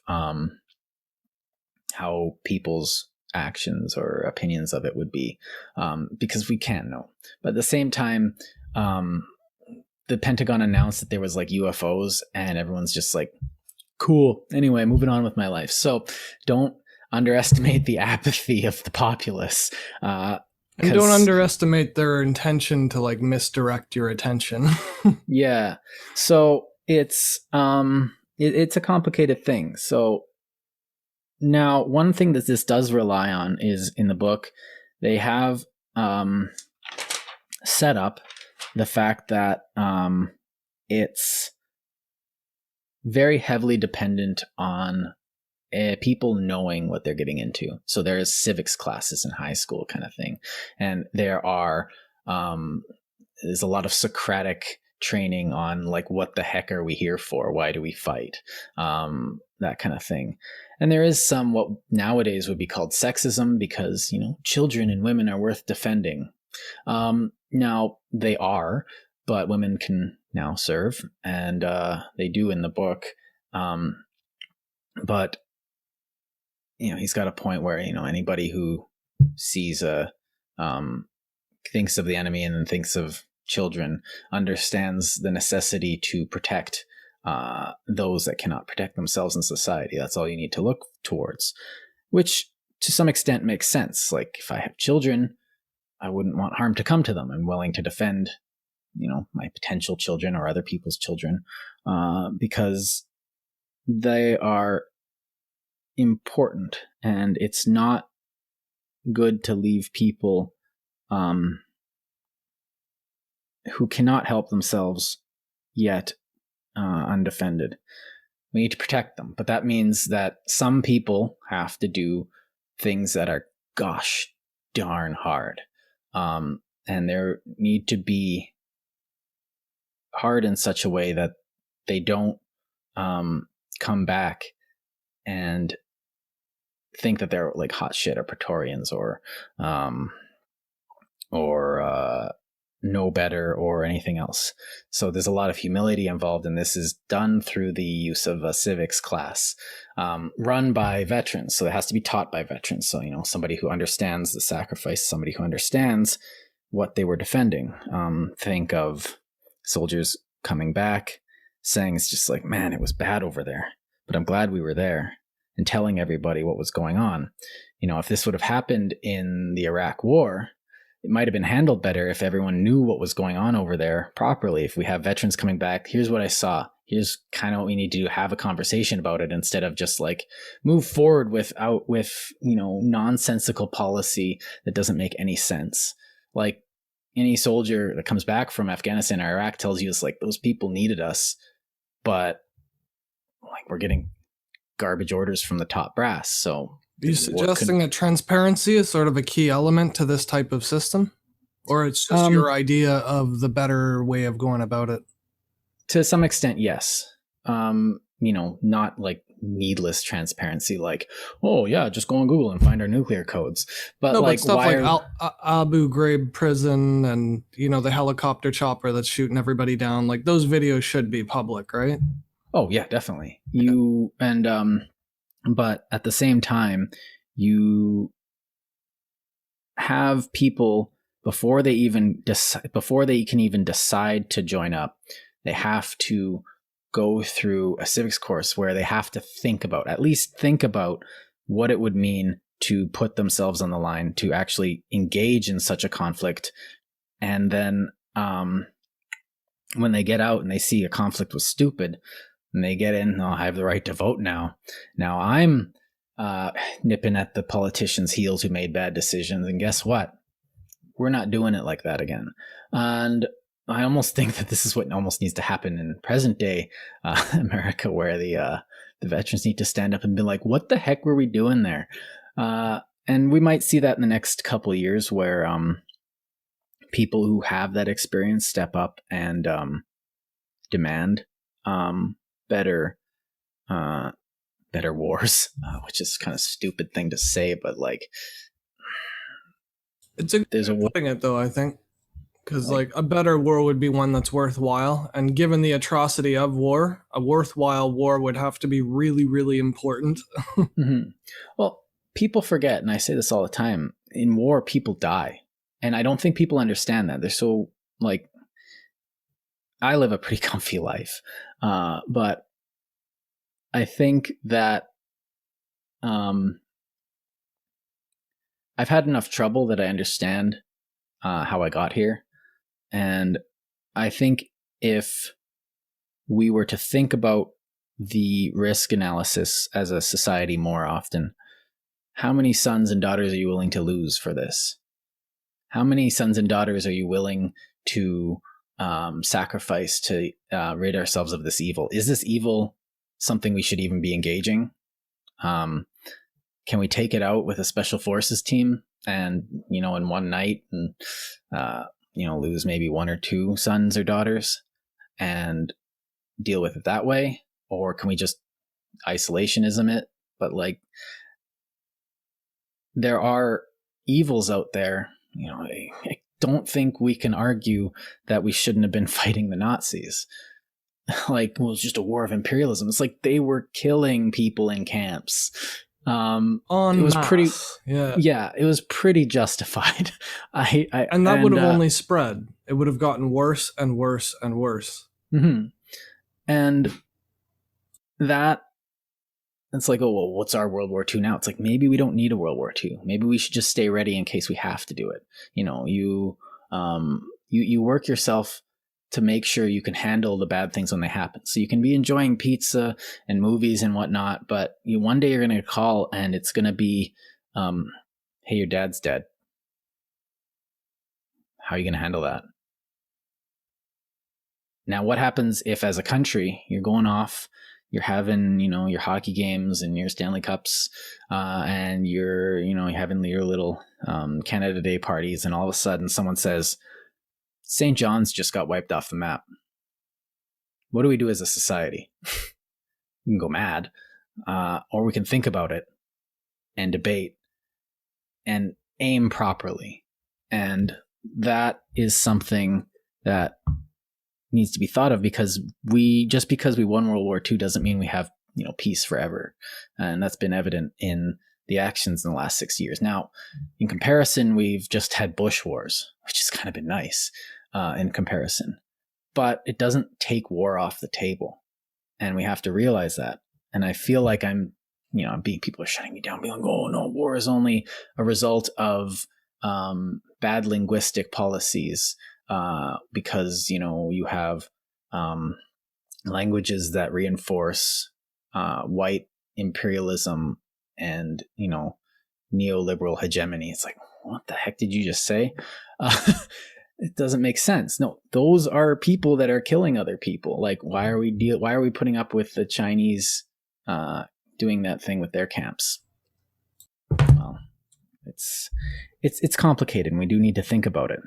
how people's actions or opinions of it would be, because we can't know. But at the same time, the Pentagon announced that there was like UFOs, and everyone's just like, cool. Anyway, moving on with my life. So don't underestimate the apathy of the populace. And don't underestimate their intention to like misdirect your attention. Yeah. So it's a complicated thing. So now one thing that this does rely on is, in the book, they have set up the fact that it's very heavily dependent on people knowing what they're getting into. So there is civics classes in high school kind of thing. And there are, there's a lot of Socratic training on like, what the heck are we here for? Why do we fight? that kind of thing. And there is some what nowadays would be called sexism, because, children and women are worth defending. Now they are, but women can now serve, and they do in the book. But he's got a point where anybody who sees thinks of the enemy and then thinks of children understands the necessity to protect those that cannot protect themselves in society. That's all you need to look towards, which to some extent makes sense. Like, if I have children, I wouldn't want harm to come to them. I'm willing to defend, my potential children or other people's children, because they are important, and it's not good to leave people who cannot help themselves yet undefended. We need to protect them, but that means that some people have to do things that are gosh darn hard, and there need to be hard in such a way that they don't come back and think that they're like hot shit or Praetorians or know better or anything else. So there's a lot of humility involved, and this is done through the use of a civics class run by veterans. So it has to be taught by veterans. So, somebody who understands the sacrifice, somebody who understands what they were defending. Think of soldiers coming back saying, it's just like, man, it was bad over there, but I'm glad we were there, and telling everybody what was going on. If this would have happened in the Iraq War, it might have been handled better if everyone knew what was going on over there properly. If we have veterans coming back, here's what I saw, here's kind of what we need to do, have a conversation about it, instead of just like move forward with nonsensical policy that doesn't make any sense. Like, any soldier that comes back from Afghanistan or Iraq tells you, it's like, those people needed us, but like, we're getting garbage orders from the top brass. So are you suggesting that transparency is sort of a key element to this type of system, or it's just your idea of the better way of going about it? To some extent, yes. Not like needless transparency, like, oh yeah, just go on Google and find our nuclear codes. But no, like, but stuff like Abu Ghraib prison and the helicopter chopper that's shooting everybody down, like those videos should be public, right? Oh yeah, definitely. But at the same time, you have people, before they can even decide to join up, they have to go through a civics course where they have to at least think about what it would mean to put themselves on the line, to actually engage in such a conflict. And then when they get out and they see a conflict was stupid, and they get in, I have the right to vote now. Now I'm nipping at the politicians' heels who made bad decisions. And guess what? We're not doing it like that again. And I almost think that this is what almost needs to happen in present day America, where the veterans need to stand up and be like, what the heck were we doing there? And we might see that in the next couple of years, where people who have that experience step up and demand better wars, which is kind of a stupid thing to say, but like, there's a putting it though, I think, because like a better war would be one that's worthwhile, and given the atrocity of war, a worthwhile war would have to be really, really important. Mm-hmm. Well, people forget, and I say this all the time, in war people die, and I don't think people understand that. They're so like, I live a pretty comfy life, but I think that I've had enough trouble that I understand how I got here. And I think if we were to think about the risk analysis as a society more often, how many sons and daughters are you willing to lose for this? How many sons and daughters are you willing to sacrifice to rid ourselves of this evil? Is this evil something we should even be engaging? Can we take it out with a special forces team and, in one night and, lose maybe one or two sons or daughters and deal with it that way? Or can we just isolationism it, but like there are evils out there. You know, I don't think we can argue that we shouldn't have been fighting the Nazis. Like, well, it's just a war of imperialism. It's like they were killing people in camps. En it was masse. pretty, yeah, it was pretty justified. And that would have only spread. It would have gotten worse and worse and worse. Mm-hmm. And that, it's like, oh, well, what's our World War II now? It's like, maybe we don't need a World War II. Maybe we should just stay ready in case we have to do it. You know, you work yourself to make sure you can handle the bad things when they happen. So you can be enjoying pizza and movies and whatnot, but one day you're going to call and it's going to be, hey, your dad's dead. How are you going to handle that? Now, what happens if as a country, you're going off, you're having, you know, your hockey games and your Stanley Cups, and you're having your little Canada Day parties, and all of a sudden someone says, St. John's just got wiped off the map. What do we do as a society? We can go mad, or we can think about it and debate and aim properly. And that is something that needs to be thought of, because because we won World War II doesn't mean we have, you know, peace forever. And that's been evident in the actions in the last 6 years. Now, in comparison, we've just had Bush wars, which has kind of been nice in comparison. But it doesn't take war off the table. And we have to realize that. And I feel like people are shutting me down, being like, oh no, war is only a result of bad linguistic policies, because, you know, you have languages that reinforce white imperialism and, you know, neoliberal hegemony. It's like, what the heck did you just say? It doesn't make sense. No, those are people that are killing other people. Like, why are we putting up with the Chinese doing that thing with their camps? Well, it's complicated, and we do need to think about it.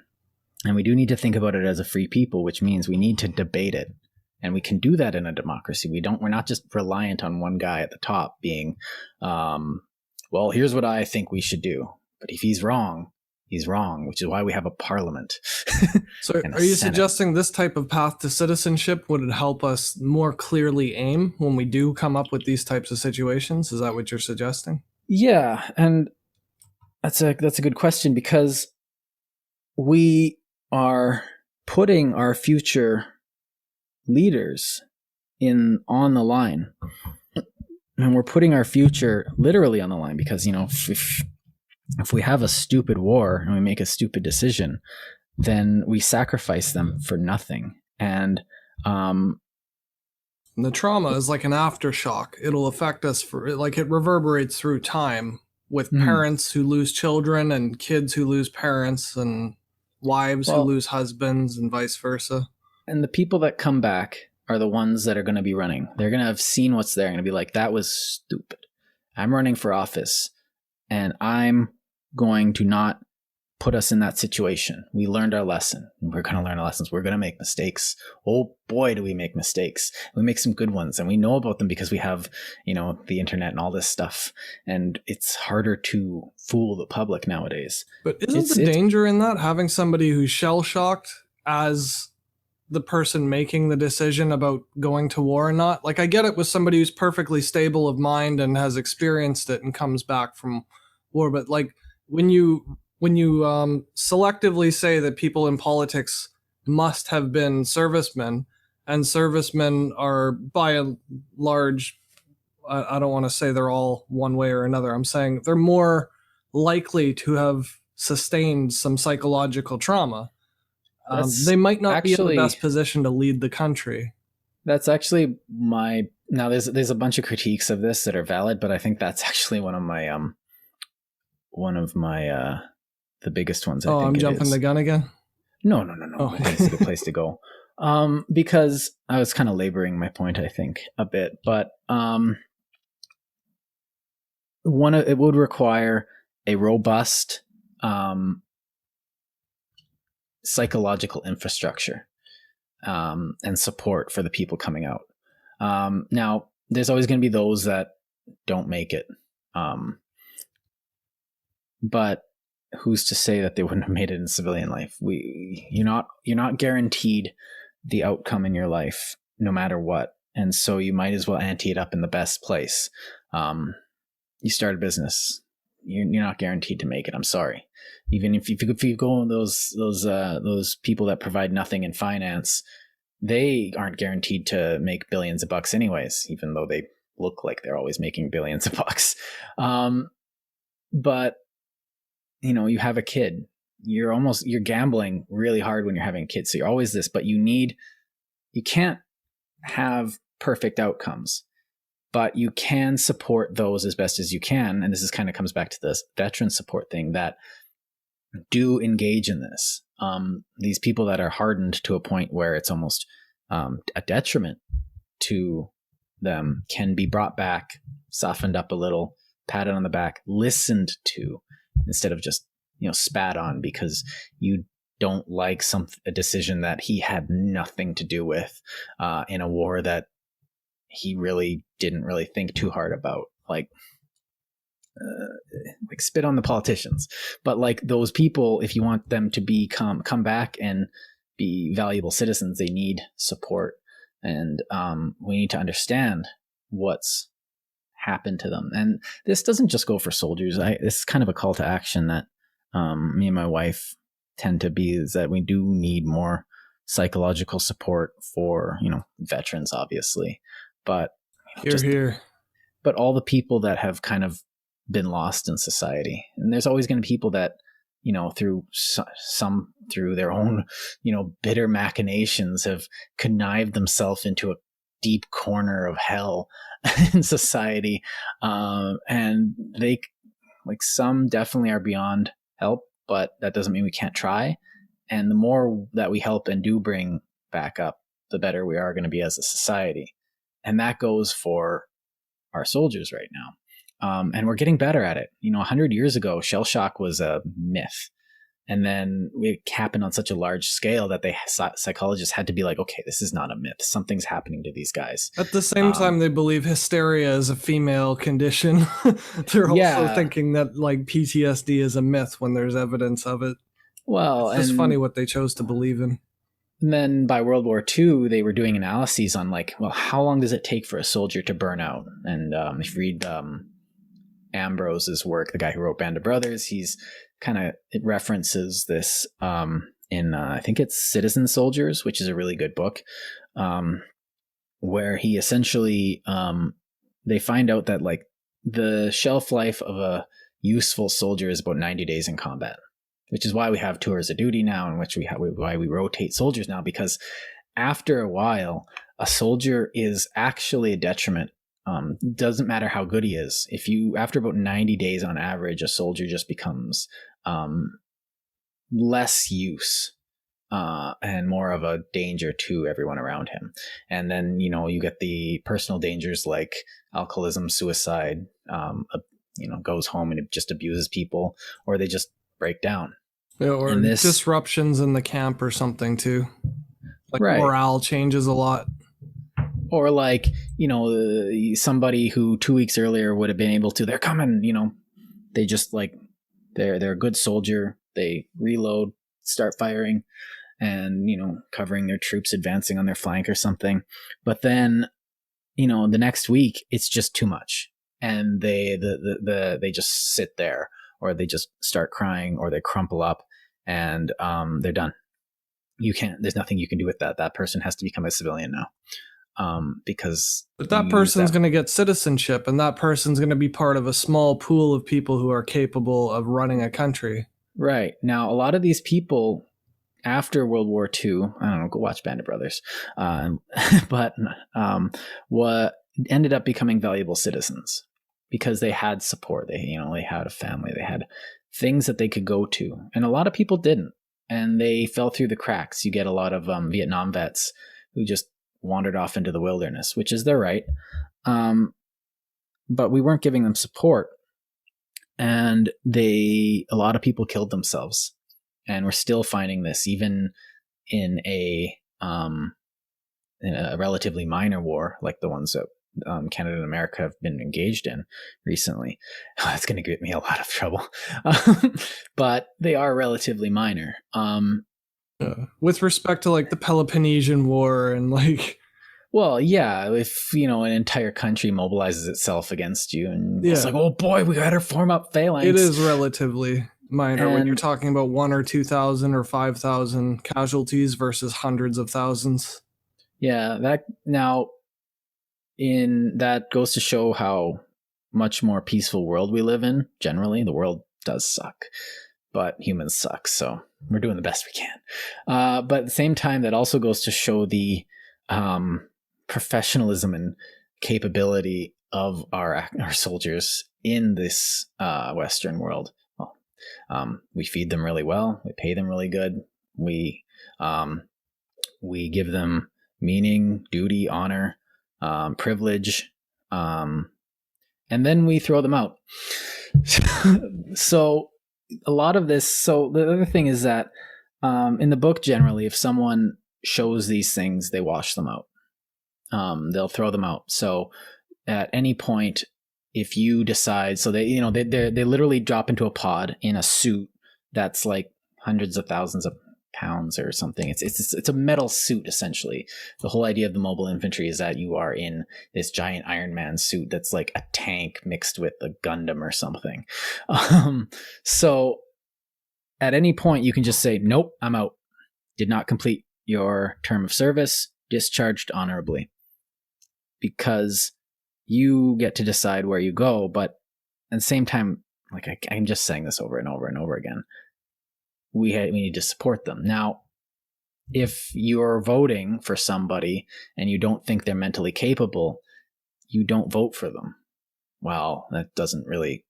And we do need to think about it as a free people, which means we need to debate it. And we can do that in a democracy. We're not just reliant on one guy at the top being, well, here's what I think we should do. But if he's wrong, which is why we have a parliament. So are you suggesting this type of path to citizenship would help us more clearly aim when we do come up with these types of situations? Is that what you're suggesting? Yeah, and that's a good question, because we are putting our future leaders on the line, and we're putting our future literally on the line, because, you know, if we have a stupid war and we make a stupid decision, then we sacrifice them for nothing. And the trauma is like an aftershock. It'll affect us it reverberates through time with parents who lose children and kids who lose parents and wives who lose husbands and vice versa. And the people that come back are the ones that are going to be running. They're going to have seen what's there and going to be like, that was stupid. I'm running for office and I'm going to not put us in that situation. We learned our lesson. We're going to learn our lessons. We're going to make mistakes. Oh boy, do we make mistakes. We make some good ones, and we know about them because we have, you know, the internet and all this stuff. And it's harder to fool the public nowadays. But isn't the danger in that, having somebody who's shell-shocked as the person making the decision about going to war or not? Like, I get it with somebody who's perfectly stable of mind and has experienced it and comes back from war, but like when you selectively say that people in politics must have been servicemen, and servicemen are by and large, I don't want to say they're all one way or another. I'm saying they're more likely to have sustained some psychological trauma. They might not be in the best position to lead the country. That's actually now there's a bunch of critiques of this that are valid, but I think that's actually one of my the biggest ones. I think I'm jumping the gun again? No. I think it's a good place to go. Because I was kind of laboring my point, I think, a bit, but it would require a robust psychological infrastructure and support for the people coming out. Now, there's always going to be those that don't make it. But who's to say that they wouldn't have made it in civilian life? You're not guaranteed the outcome in your life, no matter what. And so you might as well ante it up in the best place. You start a business, you're not guaranteed to make it. I'm sorry. Even if you go on those people that provide nothing in finance, they aren't guaranteed to make billions of bucks anyways, even though they look like they're always making billions of bucks. But you have a kid, you're gambling really hard when you're having a kid. So you're always this, but you can't have perfect outcomes, but you can support those as best as you can. And this is kind of comes back to this veteran support thing, that do engage in this. These people that are hardened to a point where it's almost a detriment to them can be brought back, softened up a little, patted on the back, listened to, instead of just spat on because you don't like a decision that he had nothing to do with in a war that he really didn't really think too hard about. Like spit on the politicians, but like those people, if you want them to come back and be valuable citizens, they need support, and we need to understand what's happened to them. And this doesn't just go for soldiers. This is kind of a call to action that me and my wife tend to be, is that we do need more psychological support for veterans, obviously, but here. But all the people that have kind of been lost in society. And there's always going to be people that, through their own, bitter machinations have connived themselves into a deep corner of hell in society. And they, like, some definitely are beyond help, but that doesn't mean we can't try. And the more that we help and do bring back up, the better we are going to be as a society. And that goes for our soldiers right now. And we're getting better at it. 100 years ago, shell shock was a myth. And then it happened on such a large scale that psychologists had to be like, okay, this is not a myth. Something's happening to these guys. At the same time, they believe hysteria is a female condition. They're also thinking that like PTSD is a myth when there's evidence of it. Well, it's funny what they chose to believe in. And then by World War II, they were doing analyses on how long does it take for a soldier to burn out? And if you read Ambrose's work, the guy who wrote Band of Brothers, it references this in I think it's Citizen Soldiers, which is a really good book, where he essentially they find out that the shelf life of a useful soldier is about 90 days in combat, which is why we have tours of duty now, and why we rotate soldiers now, because after a while, a soldier is actually a detriment. Doesn't matter how good he is. After about 90 days on average, a soldier just becomes less use and more of a danger to everyone around him. And then, you get the personal dangers like alcoholism, suicide, goes home and just abuses people, or they just break down. Yeah, or disruptions in the camp or something too. Right. Morale changes a lot. Or somebody who 2 weeks earlier would have been able to, they're coming, they just they're a good soldier. They reload, start firing, and, covering their troops advancing on their flank or something. But then, the next week it's just too much. And they just sit there, or they just start crying, or they crumple up, and they're done. There's nothing you can do with that. That person has to become a civilian now. But that person's going to get citizenship, and that person's going to be part of a small pool of people who are capable of running a country. Right. Now, a lot of these people after World War II, I don't know, go watch Band of Brothers, but what ended up becoming valuable citizens because they had support. They had a family, they had things that they could go to, and a lot of people didn't, and they fell through the cracks. You get a lot of Vietnam vets who just wandered off into the wilderness, which is their right. But we weren't giving them support, and a lot of people killed themselves, and we're still finding this even in a relatively minor war like the ones that Canada and America have been engaged in recently. That's going to get me a lot of trouble. But they are relatively minor. With respect to like the Peloponnesian War and like... Well, yeah, if, you know, an entire country mobilizes itself against you and it's like, oh boy, we got to form up phalanx. It is relatively minor when you're talking about 1 or 2,000 or 5,000 casualties versus hundreds of thousands. Yeah, that goes to show how much more peaceful world we live in. Generally, the world does suck, but humans suck, so we're doing the best we can. But at the same time, that also goes to show the professionalism and capability of our soldiers in this Western world. Well, we feed them really well. We pay them really good. We give them meaning, duty, honor, privilege, and then we throw them out. So a lot of this. So the other thing is that in the book, generally, if someone shows these things, they wash them out. They'll throw them out. So at any point, if you decide, so they literally drop into a pod in a suit that's like hundreds of thousands of pounds or something. It's a metal suit, essentially. The whole idea of the mobile infantry is that you are in this giant Iron Man suit that's like a tank mixed with a Gundam or something. So at any point you can just say, nope, I'm out. Did not complete your term of service, discharged honorably, because you get to decide where you go. But at the same time, like I'm just saying this over and over and over again, we need to support them. Now, if you're voting for somebody and you don't think they're mentally capable, you don't vote for them. Well, that doesn't really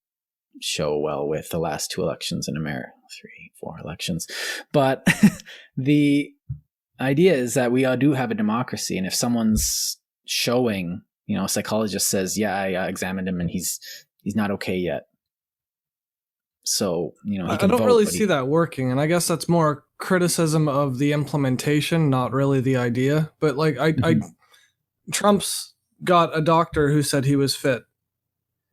show well with the last 2 elections in America, 4 elections. But the idea is that we do have a democracy, and if someone's showing, you know, a psychologist says, yeah, I examined him and he's not okay yet. So, you know, he can I don't vote, really see that working, and I guess that's more criticism of the implementation, not really the idea. But like, Trump's got a doctor who said he was fit.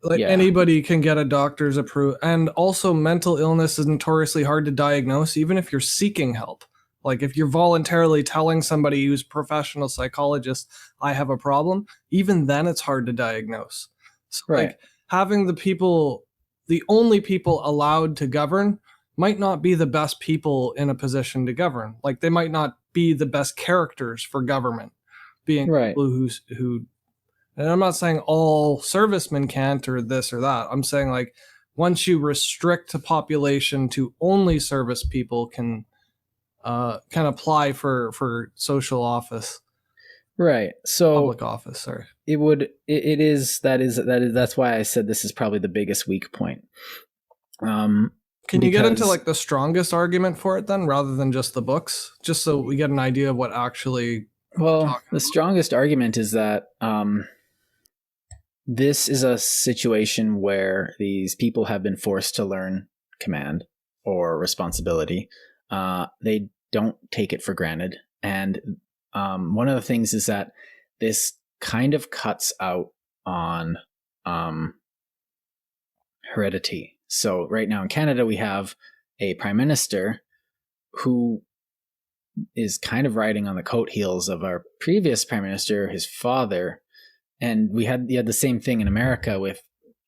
Like anybody can get a doctor's approval, and also mental illness is notoriously hard to diagnose, even if you're seeking help. Like if you're voluntarily telling somebody who's a professional psychologist, I have a problem, even then it's hard to diagnose. So like having the only people allowed to govern might not be the best people in a position to govern. Like they might not be the best characters for government, being people who, and I'm not saying all servicemen can't or this or that. I'm saying like once you restrict a population to only service people can apply for social office. Right. So public office, sorry. That's why I said this is probably the biggest weak point. Can you get into like the strongest argument for it then, rather than just the books, just so we get an idea of what actually? Well, the strongest argument is that this is a situation where these people have been forced to learn command or responsibility. They don't take it for granted, and one of the things is that this kind of cuts out on heredity. So right now in Canada, we have a prime minister who is kind of riding on the coattails of our previous prime minister, his father. And you had the same thing in America with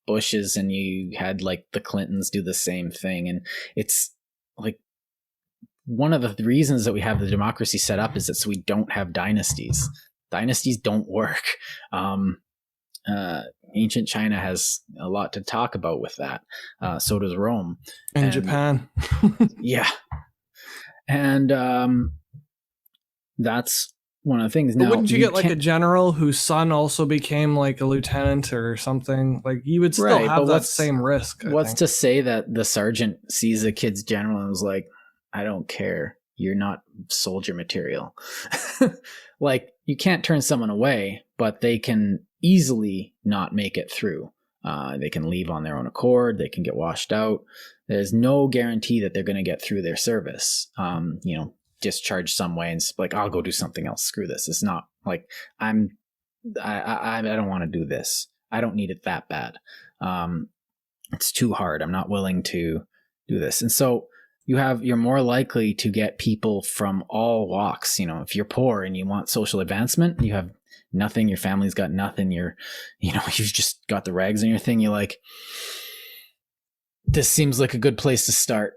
Bush's, and you had like the Clintons do the same thing. And it's like one of the reasons that we have the democracy set up is that so we don't have dynasties. Dynasties don't work. Ancient China has a lot to talk about with that. So does Rome. And Japan. Yeah. And that's one of the things. Now, but wouldn't you get like a general whose son also became like a lieutenant or something? Like you would still have that same risk. What's to say that the sergeant sees a kid's general and was like, I don't care. You're not soldier material. Like you can't turn someone away, but they can easily not make it through. They can leave on their own accord. They can get washed out. There's no guarantee that they're going to get through their service. Discharged some way and like, I'll go do something else. Screw this. It's not like I'm I don't want to do this. I don't need it that bad. It's too hard. I'm not willing to do this. And so you're more likely to get people from all walks. If you're poor and you want social advancement, you have nothing, your family's got nothing, you've just got the rags on your thing. You're like, this seems like a good place to start.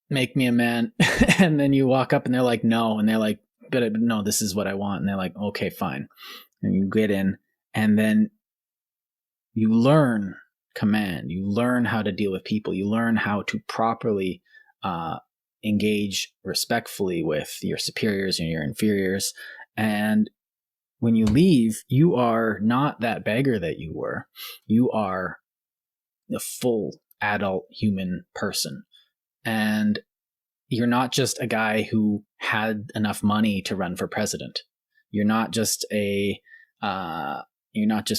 Make me a man. And then you walk up and they're like, no. And they're like, but no, this is what I want. And they're like, okay, fine. And you get in, and then you learn command. You learn how to deal with people. You learn how to properly engage respectfully with your superiors and your inferiors. And when you leave, you are not that beggar that you were. You are a full adult human person. And you're not just a guy who had enough money to run for president. You're not just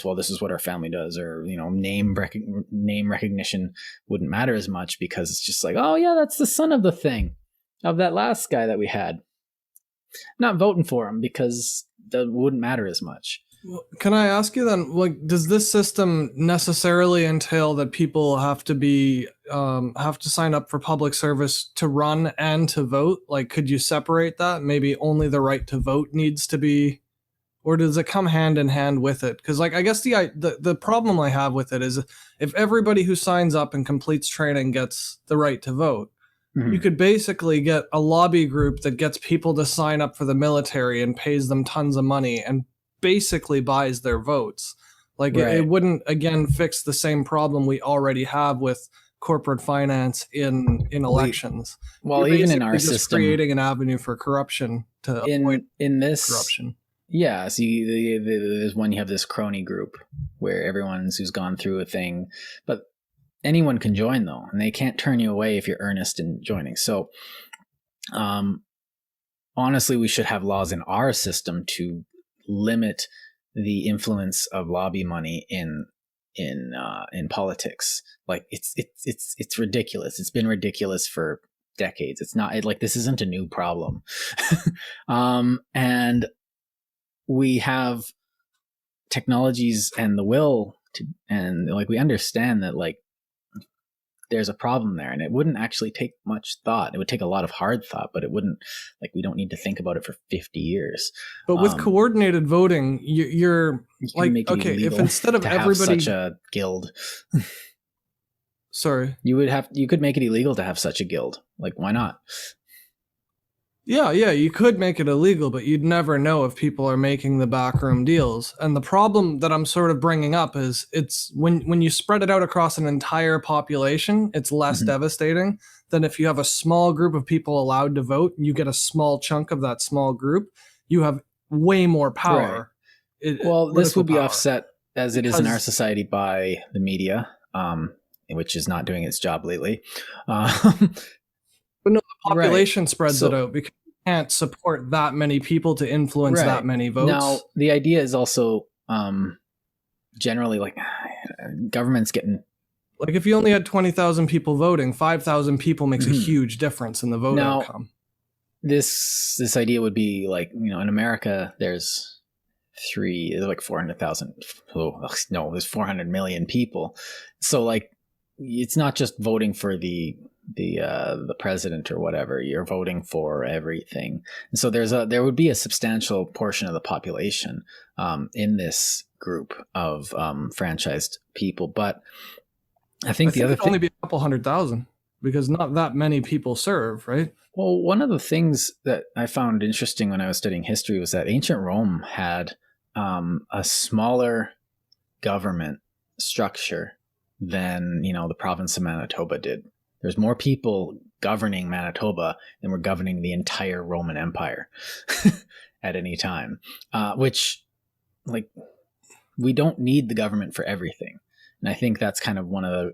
well, this is what our family does, or name recognition wouldn't matter as much, because it's just like, oh yeah, that's the son of that last guy that we had. Not voting for him because that wouldn't matter as much. Well, can I ask you then, does this system necessarily entail that people have to sign up for public service to run and to vote? Could you separate that? Maybe only the right to vote needs to be, or does it come hand in hand with it? Because I guess the problem I have with it is, if everybody who signs up and completes training gets the right to vote, you could basically get a lobby group that gets people to sign up for the military and pays them tons of money and basically buys their votes. Right. It wouldn't, again, fix the same problem we already have with corporate finance in elections. Well, even in our system, creating an avenue for corruption to avoid this corruption. Yeah, so there's when you have this crony group where everyone's who's gone through a thing, but anyone can join though, and they can't turn you away if you're earnest in joining. So, honestly, we should have laws in our system to limit the influence of lobby money in politics. It's ridiculous. It's been ridiculous for decades. It's not this isn't a new problem, and we have technologies and the will to, and we understand that there's a problem there, and it wouldn't actually take much thought. It would take a lot of hard thought, but it wouldn't, we don't need to think about it for 50 years. But with coordinated voting, you're okay, if instead of everybody have such a guild, sorry, you could make it illegal to have such a guild. Why not? Yeah, you could make it illegal, but you'd never know if people are making the backroom deals. And the problem that I'm sort of bringing up is it's when you spread it out across an entire population, it's less devastating than if you have a small group of people allowed to vote and you get a small chunk of that small group. You have way more power. Right. This would be offset, as it is in our society, by the media, which is not doing its job lately. But no, the population spreads it out because you can't support that many people to influence that many votes. Now, the idea is also generally government's getting... if you only had 20,000 people voting, 5,000 people makes a huge difference in the vote outcome. This idea would be in America, there's 400,000. There's 400 million people. So it's not just voting for the president or whatever. You're voting for everything, and so there would be a substantial portion of the population in this group of franchised people. But I think the other thing, only be a couple 100,000 because not that many people serve, right? Well, one of the things that I found interesting when I was studying history was that ancient Rome had a smaller government structure than the province of Manitoba did. There's more people governing Manitoba than were governing the entire Roman Empire at any time, which we don't need the government for everything. And I think that's kind of one of the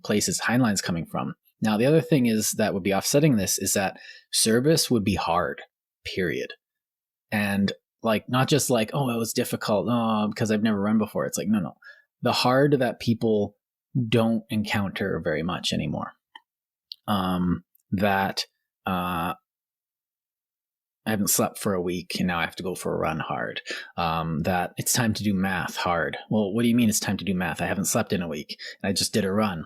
places Heinlein's coming from. Now, the other thing is that would be offsetting this is that service would be hard, period. And not just oh, it was difficult, because I've never run before. It's no. The hard that people don't encounter very much anymore. That I haven't slept for a week and now I have to go for a run hard. That it's time to do math hard. Well, what do you mean it's time to do math? I haven't slept in a week and I just did a run.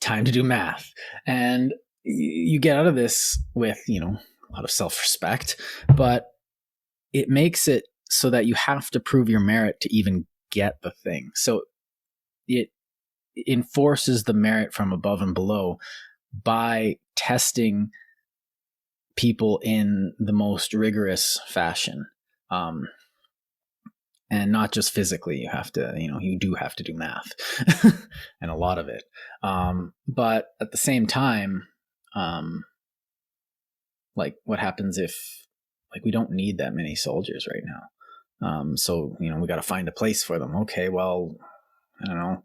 Time to do math. And you get out of this with, a lot of self-respect, but it makes it so that you have to prove your merit to even get the thing. So it enforces the merit from above and below by testing people in the most rigorous fashion. And not just physically, you do have to do math and a lot of it. But at the same time, what happens if we don't need that many soldiers right now? So, we got to find a place for them. Okay, well, I don't know.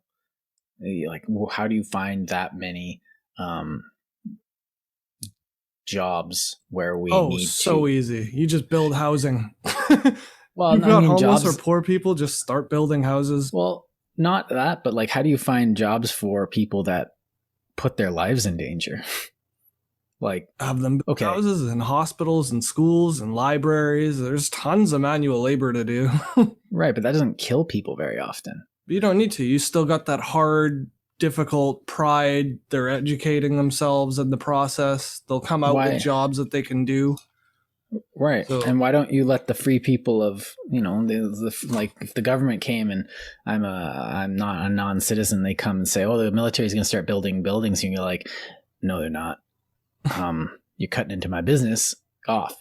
How do you find that many jobs where we need so easy. You just build housing. Well, you've got homeless or poor people, just start building houses. Well, not that, but how do you find jobs for people that put their lives in danger? Have them build houses and hospitals and schools and libraries. There's tons of manual labor to do. Right, but that doesn't kill people very often. You don't need to. You still got that hard, difficult pride. They're educating themselves in the process. They'll come out with jobs that they can do. Right. So, and why don't you let the free people of, if the government came and I'm not a non-citizen, they come and say, oh, the military is going to start building buildings. And you're like, no, they're not. You're cutting into my business. Off.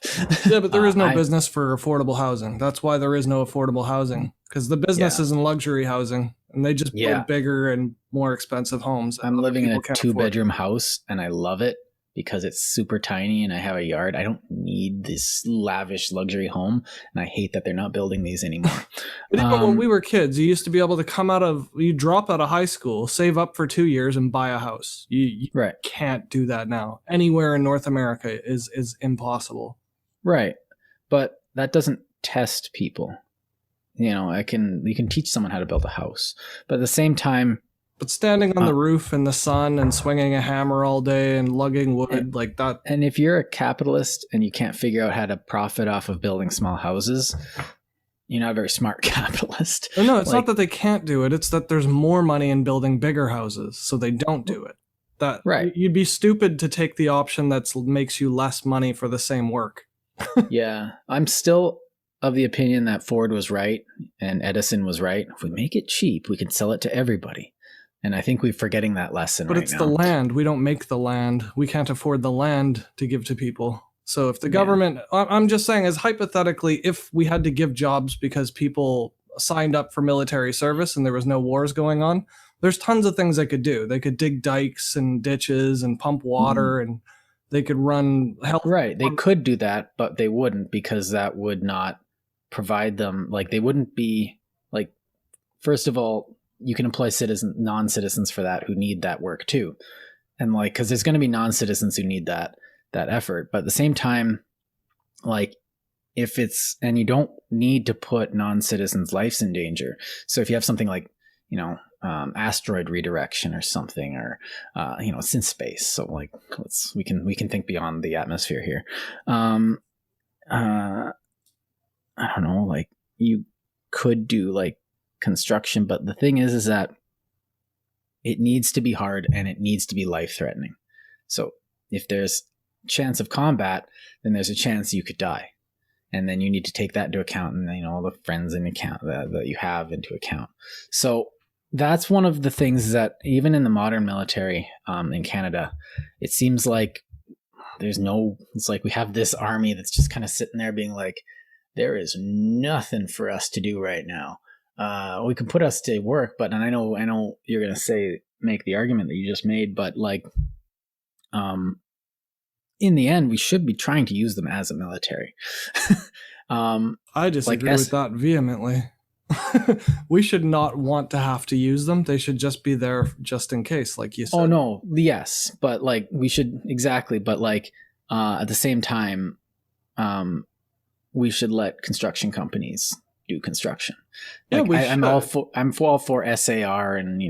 Yeah, but there is no business for affordable housing. That's why there is no affordable housing, because the business is in luxury housing and they just build bigger and more expensive homes. I'm living in a 2-bedroom house and I love it because it's super tiny and I have a yard. I don't need this lavish luxury home, and I hate that they're not building these anymore. But even when we were kids, you used to be able to you drop out of high school, save up for 2 years and buy a house. You can't do that now. Anywhere in North America is impossible. Right. But that doesn't test people. You can teach someone how to build a house, but at the same time, but standing on the roof in the sun and swinging a hammer all day and lugging wood like that. And if you're a capitalist and you can't figure out how to profit off of building small houses, you're not a very smart capitalist. No, it's not that they can't do it. It's that there's more money in building bigger houses, so they don't do it. You'd be stupid to take the option that makes you less money for the same work. Yeah, I'm still of the opinion that Ford was right and Edison was right. If we make it cheap, we can sell it to everybody. And I think we're forgetting that lesson right now. But it's the land. We don't make the land. We can't afford the land to give to people. So if the government, I'm just saying, as hypothetically, if we had to give jobs because people signed up for military service and there was no wars going on, there's tons of things they could do. They could dig dikes and ditches and pump water, and they could run health. Right. They could do that, but they wouldn't, because that would not provide them. They wouldn't be first of all, you can employ non-citizens for that who need that work too. And because there's going to be non-citizens who need that effort. But at the same time, if it's, and you don't need to put non-citizens' lives in danger. So if you have something asteroid redirection or something, or, it's in space. So we can think beyond the atmosphere here. I don't know, you could do construction, but the thing is that it needs to be hard and it needs to be life-threatening. So if there's chance of combat, then there's a chance you could die, and then you need to take that into account, and all the friends in account that you have into account. So that's one of the things that even in the modern military in Canada, it seems like it's we have this army that's just kind of sitting there being there is nothing for us to do right now. We can put us to work, but, and I know you're going to make the argument that you just made, but in the end, we should be trying to use them as a military. I disagree with that vehemently. We should not want to have to use them. They should just be there just in case, like you said. Oh no, yes, but we should, exactly, but at the same time, we should let construction companies do construction. I'm all for SAR and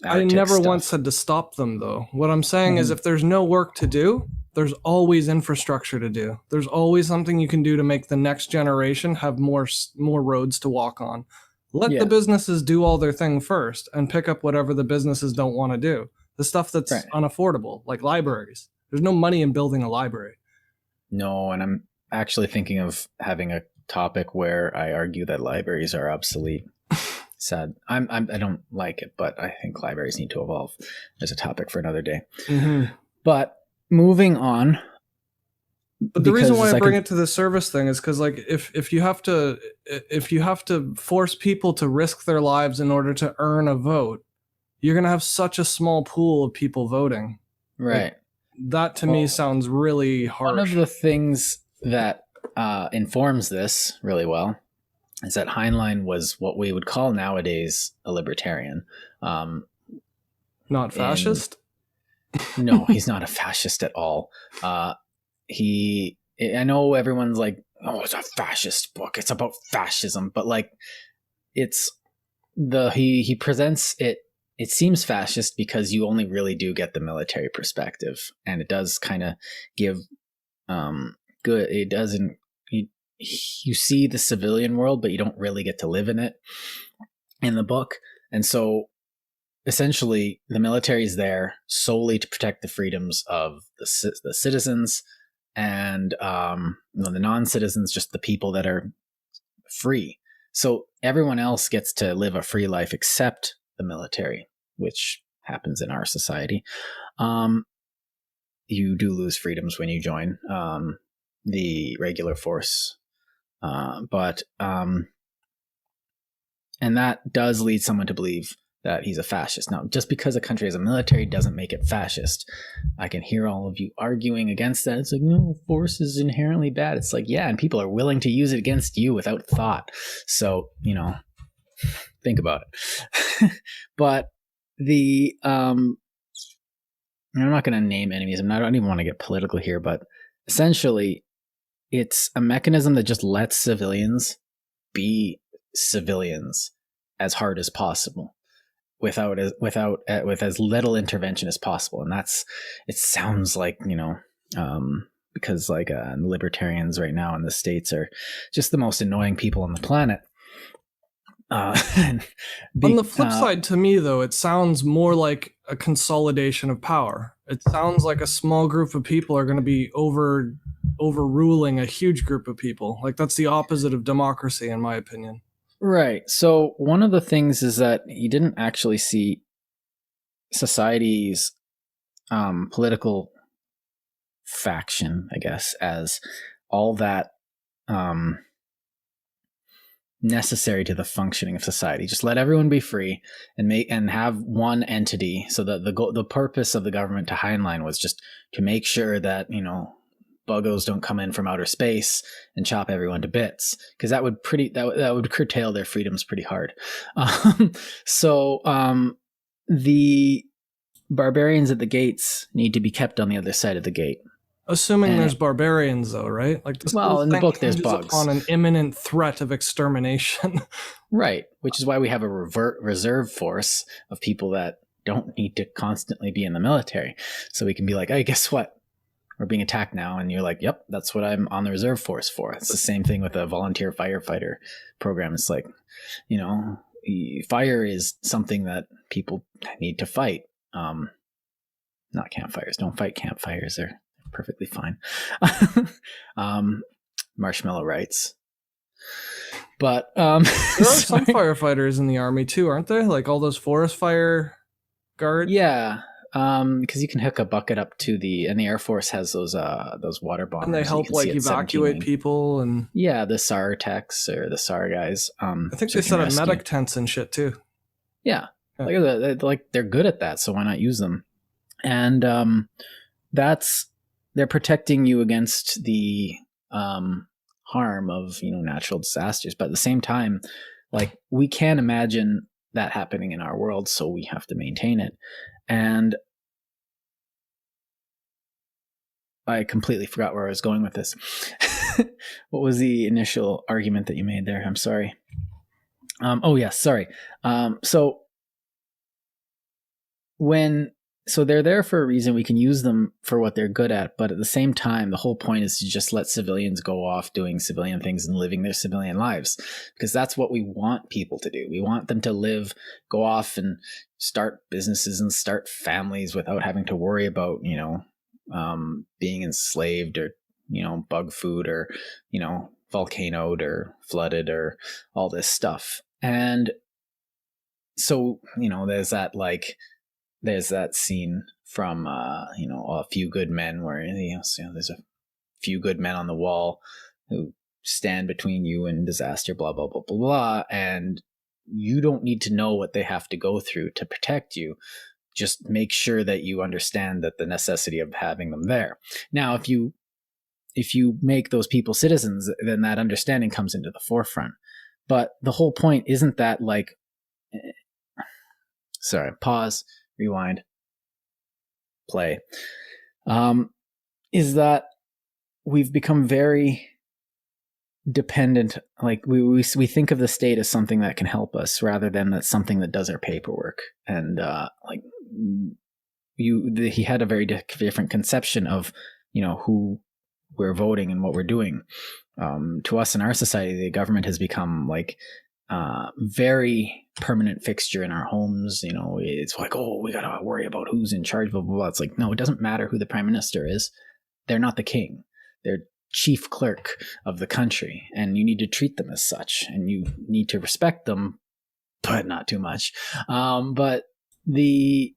I never stuff. once said to stop them though. What I'm saying is if there's no work to do, there's always infrastructure to do. There's always something you can do to make the next generation have more roads to walk on. Let the businesses do all their thing first and pick up whatever the businesses don't want to do. The stuff that's unaffordable, like libraries. There's no money in building a library. No, and I'm actually thinking of having a topic where I argue that libraries are obsolete. Sad. I don't like it, but I think libraries need to evolve. There's a topic for another day. Mm-hmm. But moving on. But the reason why I bring it to the service thing is because, like, if you have to force people to risk their lives in order to earn a vote, you're gonna have such a small pool of people voting. Right. Like, that to me sounds really harsh. One of the things that informs this really well is that Heinlein was what we would call nowadays a libertarian. Not fascist? No, he's not a fascist at all. I know everyone's like, oh, it's a fascist book. It's about fascism. But like, he presents it. It seems fascist because you only really do get the military perspective, and it does kind of give good. It doesn't. You see the civilian world, but you don't really get to live in it in the book. And so essentially the military is there solely to protect the freedoms of the citizens and the non-citizens, just the people that are free. So everyone else gets to live a free life except the military, which happens in our society. You do lose freedoms when you join the regular force. And that does lead someone to believe that he's a fascist. Now, just because a country has a military doesn't make it fascist. I can hear all of you arguing against that. It's like, no, force is inherently bad. It's like, yeah, and people are willing to use it against you without thought. So, think about it. But I'm not going to name enemies. I don't even want to get political here, but essentially, it's a mechanism that just lets civilians be civilians as hard as possible, with as little intervention as possible. And it sounds like, because like libertarians right now in the States are just the most annoying people on the planet. On the flip side, to me, though, it sounds more like a consolidation of power. It sounds like a small group of people are going to be overruling a huge group of people. Like, that's the opposite of democracy, in my opinion. Right. So one of the things is that he didn't actually see society's political faction, I guess, as all that necessary to the functioning of society. Just let everyone be free and have one entity. So that the purpose of the government to Heinlein was just to make sure that, buggos don't come in from outer space and chop everyone to bits, because that would curtail their freedoms pretty hard. So the barbarians at the gates need to be kept on the other side of the gate. Assuming there's barbarians, though, right? Like, in the book, there's bugs on an imminent threat of extermination. Right, which is why we have a reserve force of people that don't need to constantly be in the military. So we can be like, hey, guess what? We're being attacked now. And you're like, yep, that's what I'm on the reserve force for. It's the same thing with a volunteer firefighter program. It's like, fire is something that people need to fight. Not campfires. Don't fight campfires. They're perfectly fine. Marshmallow rights. But there are some firefighters in the army too, aren't there? Like all those forest fire guards. Yeah. Because you can hook a bucket up to the Air Force has those water bombers, and they help like evacuate people, and the SAR techs or the SAR guys. I think they set up medic tents and shit too. Yeah, they're good at that, so why not use them? And they're protecting you against the harm of natural disasters, but at the same time, like, we can't imagine that happening in our world, so we have to maintain it. And I completely forgot where I was going with this. What was the initial argument that you made there? I'm sorry. Sorry. So when so they're there for a reason. We can use them for what they're good at, but at the same time, the whole point is to just let civilians go off doing civilian things and living their civilian lives, because that's what we want people to do. We want them to live, go off and start businesses and start families without having to worry about, being enslaved or, bug food or, volcanoed or flooded or all this stuff. And so, there's that scene from, A Few Good Men where, there's a few good men on the wall who stand between you and disaster, blah, blah, blah, blah, blah. And you don't need to know what they have to go through to protect you. Just make sure that you understand that the necessity of having them there. Now, if you make those people citizens, then that understanding comes into the forefront. But the whole point isn't that pause, rewind, play, is that we've become very dependent. Like we think of the state as something that can help us rather than that's something that does our paperwork. And he had a very different conception of, who we're voting and what we're doing. To us in our society, the government has become very permanent fixture in our homes. It's like, oh, we gotta worry about who's in charge, blah, blah, blah. It's like, no, it doesn't matter who the prime minister is. They're not the king. They're chief clerk of the country, and you need to treat them as such, and you need to respect them, but not too much. But the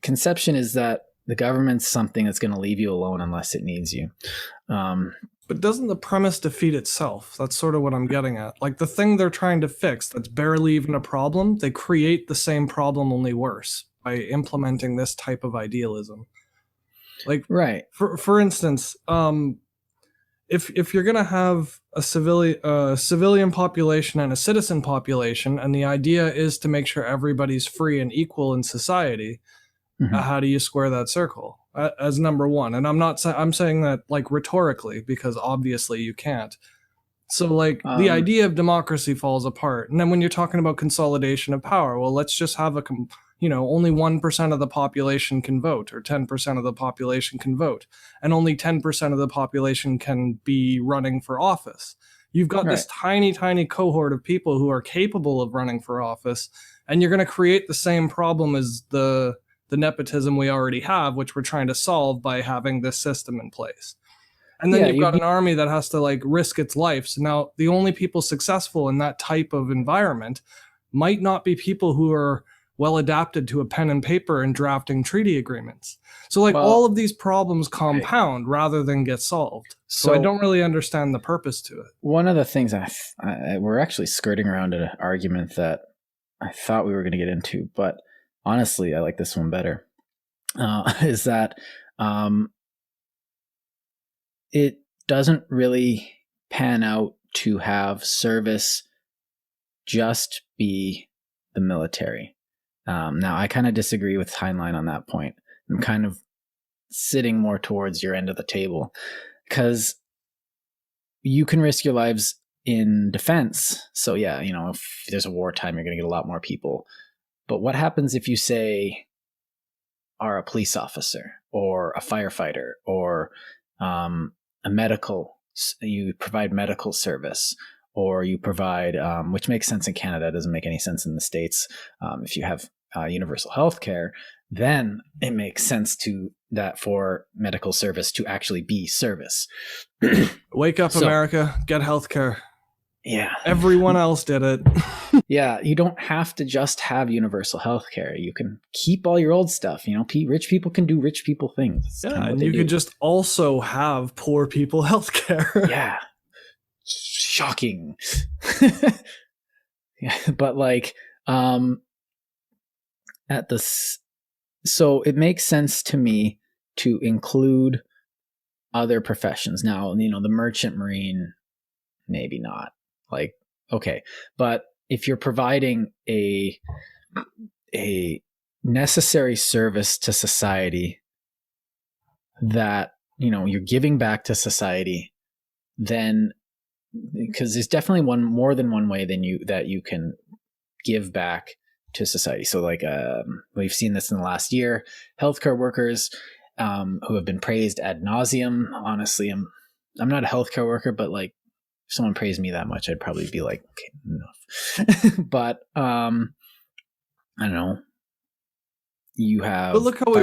conception is that the government's something that's going to leave you alone unless it needs you. But doesn't the premise defeat itself? That's sort of what I'm getting at. Like the thing they're trying to fix that's barely even a problem, they create the same problem, only worse, by implementing this type of idealism. Like, right. For instance, if you're going to have a civilian population and a citizen population, and the idea is to make sure everybody's free and equal in society, how do you square that circle? As number one. And I'm saying that rhetorically, because obviously you can't. So the idea of democracy falls apart. And then when you're talking about consolidation of power, well, let's just have only 1% of the population can vote, or 10% of the population can vote, and only 10% of the population can be running for office. You've got this tiny, tiny cohort of people who are capable of running for office, and you're going to create the same problem as the nepotism we already have, which we're trying to solve by having this system in place. And then you've got an army that has to risk its life. So now the only people successful in that type of environment might not be people who are well adapted to a pen and paper and drafting treaty agreements. So all of these problems compound rather than get solved. So I don't really understand the purpose to it. One of the things we're actually skirting around an argument that I thought we were going to get into, but honestly, I like this one better, is that it doesn't really pan out to have service just be the military. Now, I kind of disagree with Heinlein on that point. I'm kind of sitting more towards your end of the table, because you can risk your lives in defense. So yeah, if there's a wartime, you're going to get a lot more people. But what happens if you, say, are a police officer or a firefighter or you provide medical service, or you provide, which makes sense in Canada, doesn't make any sense in the States. If you have universal health care, then it makes sense that for medical service to actually be service. Wake up, America, get health care. Yeah. Everyone else did it. Yeah, you don't have to just have universal health care. You can keep all your old stuff. Rich people can do rich people things. Yeah, and you could just also have poor people health care. Yeah. Shocking. Yeah, but so it makes sense to me to include other professions. Now, the merchant marine, maybe not. Okay, but if you're providing a necessary service to society that, you're giving back to society, then, because there's definitely more than one way that you can give back to society. So like we've seen this in the last year, healthcare workers who have been praised ad nauseum. Honestly, I'm not a healthcare worker, but like if someone praised me that much, I'd probably be like, okay, enough. But I don't know. You have, but look how we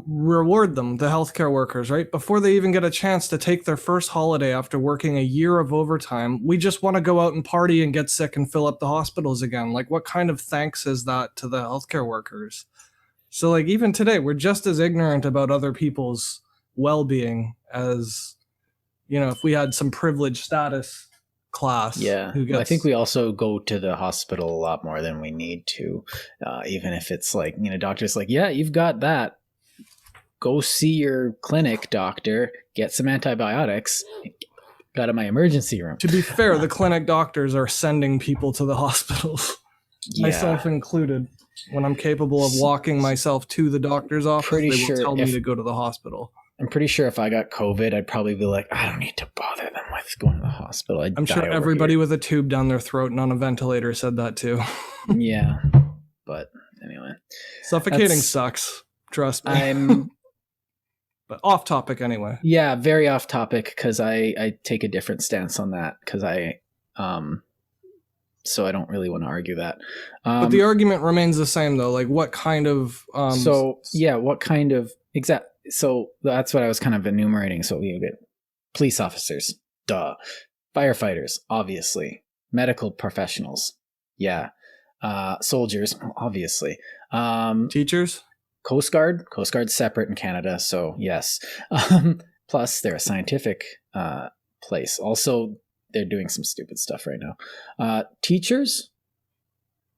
reward them, the healthcare workers, right? Before they even get a chance to take their first holiday after working a year of overtime, we just want to go out and party and get sick and fill up the hospitals again. Like, what kind of thanks is that to the healthcare workers? So, like, even today, we're just as ignorant about other people's well-being as, you know, if we had some privileged status class. Yeah, I think we also go to the hospital a lot more than we need to, even if it's like, you know, doctors like, yeah, you've got that, go see your clinic doctor, get some antibiotics, got to my emergency room. To be fair, the clinic doctors are sending people to the hospitals, myself included. When I'm capable of walking myself to the doctor's office, they will tell me to go to the hospital. I'm pretty sure if I got COVID, I'd probably be like, I don't need to bother them with going to the hospital. I'm sure everybody with a tube down their throat and on a ventilator said that too. Yeah. But anyway. Suffocating sucks. Trust me. But off topic anyway. Yeah, very off topic because I take a different stance on that because so I don't really want to argue that. But the argument remains the same though. Like what kind of... what kind of... So that's what I was kind of enumerating. So you get police officers, duh. Firefighters, obviously. Medical professionals, yeah. Soldiers, obviously. Teachers? Coast Guard's separate in Canada, so yes. Plus, they're a scientific place. Also, they're doing some stupid stuff right now. Teachers?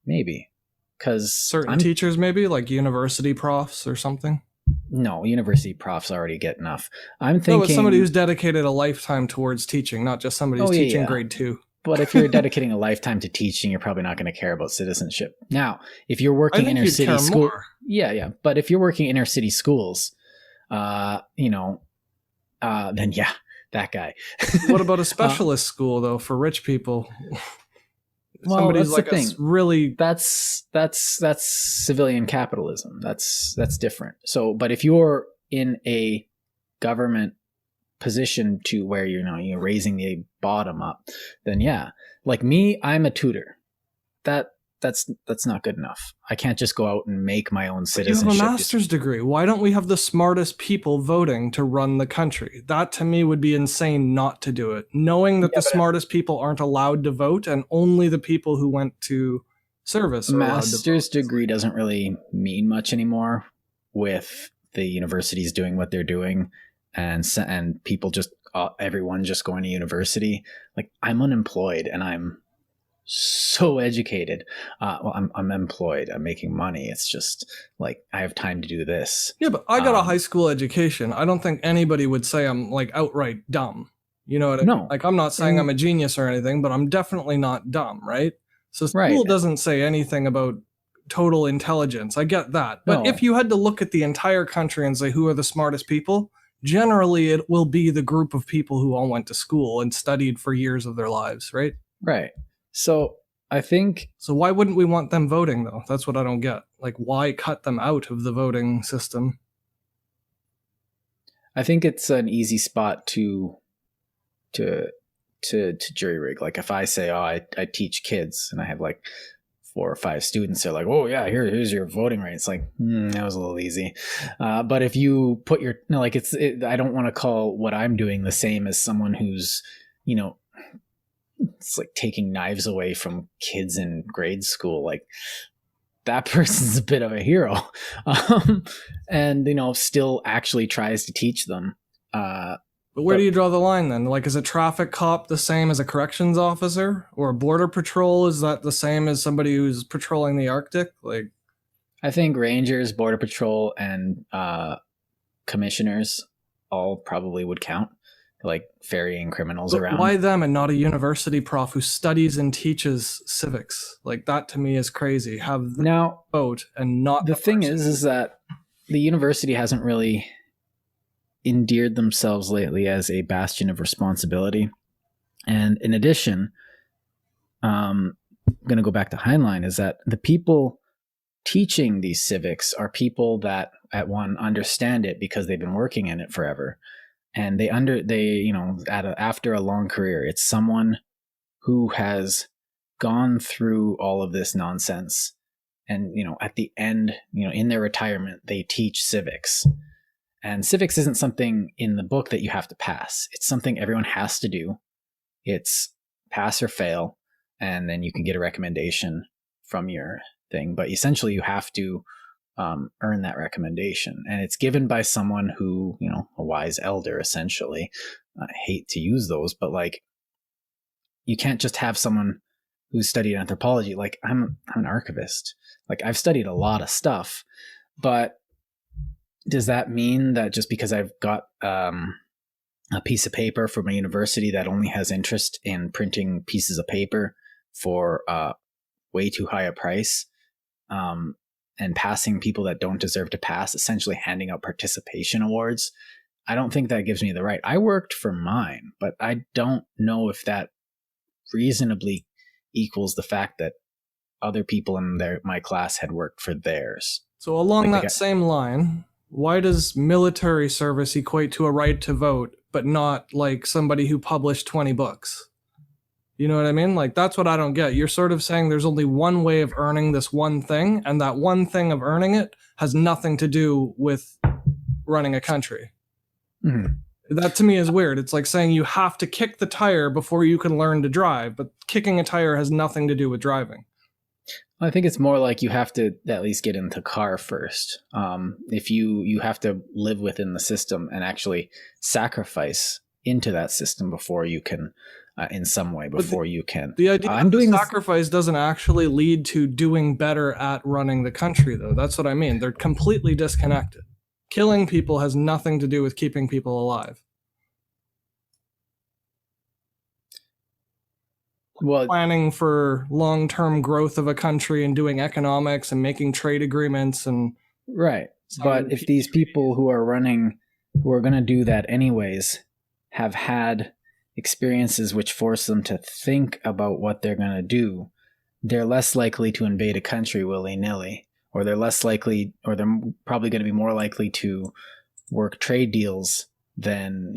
Maybe. Because certain teachers, maybe? Like university profs or something? No, university profs already get enough. I'm thinking... it's somebody who's dedicated a lifetime towards teaching, not just somebody who's teaching grade 2. But if you're dedicating a lifetime to teaching, you're probably not going to care about citizenship. Now, if you're working inner city school... Yeah. But if you're working inner city schools, then yeah, that guy. What about a specialist school, though, for rich people? Well, somebody's that's like the thing. Really, that's civilian capitalism. That's different. So, but if you're in a government position to where you're raising the bottom up, then yeah, like me, I'm a tutor. That's not good enough. I can't just go out and make my own citizenship. You have a master's degree. Why don't we have the smartest people voting to run the country? That to me would be insane not to do it. Knowing that the smartest people aren't allowed to vote and only the people who went to service are allowed to vote. Master's degree doesn't really mean much anymore with the universities doing what they're doing and people just everyone just going to university. Like I'm unemployed and I'm so educated. I'm employed. I'm making money. It's just like I have time to do this. Yeah, but I got a high school education. I don't think anybody would say I'm like outright dumb. You know what I mean? Like I'm not saying I'm a genius or anything, but I'm definitely not dumb, right? So school doesn't say anything about total intelligence. I get that. But if you had to look at the entire country and say who are the smartest people, generally it will be the group of people who all went to school and studied for years of their lives, right? Right. So I think... So why wouldn't we want them voting, though? That's what I don't get. Like, why cut them out of the voting system? I think it's an easy spot to jury rig. Like, if I say, I teach kids, and I have, like, 4 or 5 students, they're like, oh, yeah, here's your voting right. It's like, that was a little easy. But if you put your... No, like, I don't want to call what I'm doing the same as someone who's, it's like taking knives away from kids in grade school. Like that person's a bit of a hero. And, still actually tries to teach them. But where do you draw the line then? Like, is a traffic cop the same as a corrections officer or a border patrol? Is that the same as somebody who's patrolling the Arctic? Like, I think rangers, border patrol, and commissioners all probably would count. Like ferrying criminals around. Why them and not a university prof who studies and teaches civics? Like that to me is crazy. Have them now vote and not the thing is that the university hasn't really endeared themselves lately as a bastion of responsibility. And in addition, I'm going to go back to Heinlein, is that the people teaching these civics are people that at one understand it because they've been working in it forever, and after a long career, it's someone who has gone through all of this nonsense, and at the end, in their retirement, they teach civics. And civics isn't something in the book that you have to pass. It's something everyone has to do. It's pass or fail, and then you can get a recommendation from your thing. But essentially, you have to earn that recommendation. And it's given by someone who, a wise elder, essentially. I hate to use those, but like, you can't just have someone who's studied anthropology. Like, I'm an archivist. Like, I've studied a lot of stuff, but does that mean that just because I've got a piece of paper from a university that only has interest in printing pieces of paper for way too high a price, and passing people that don't deserve to pass, essentially handing out participation awards, I don't think that gives me the right. I worked for mine, but I don't know if that reasonably equals the fact that other people in my class had worked for theirs. So along that same line, why does military service equate to a right to vote, but not like somebody who published 20 books? You know what I mean? Like, that's what I don't get. You're sort of saying there's only one way of earning this one thing, and that one thing of earning it has nothing to do with running a country. Mm-hmm. That to me is weird. It's like saying you have to kick the tire before you can learn to drive, but kicking a tire has nothing to do with driving. I think it's more like you have to at least get into the car first. If you have to live within the system and actually sacrifice into that system before you can, in some way, before you can. The idea of the sacrifice doesn't actually lead to doing better at running the country, though. That's what I mean. They're completely disconnected. Killing people has nothing to do with keeping people alive. Well, planning for long-term growth of a country and doing economics and making trade agreements and right. But if these people who are running, who are going to do that anyways, have had experiences which force them to think about what they're going to do, they're less likely to invade a country willy-nilly, or they're probably going to be more likely to work trade deals than,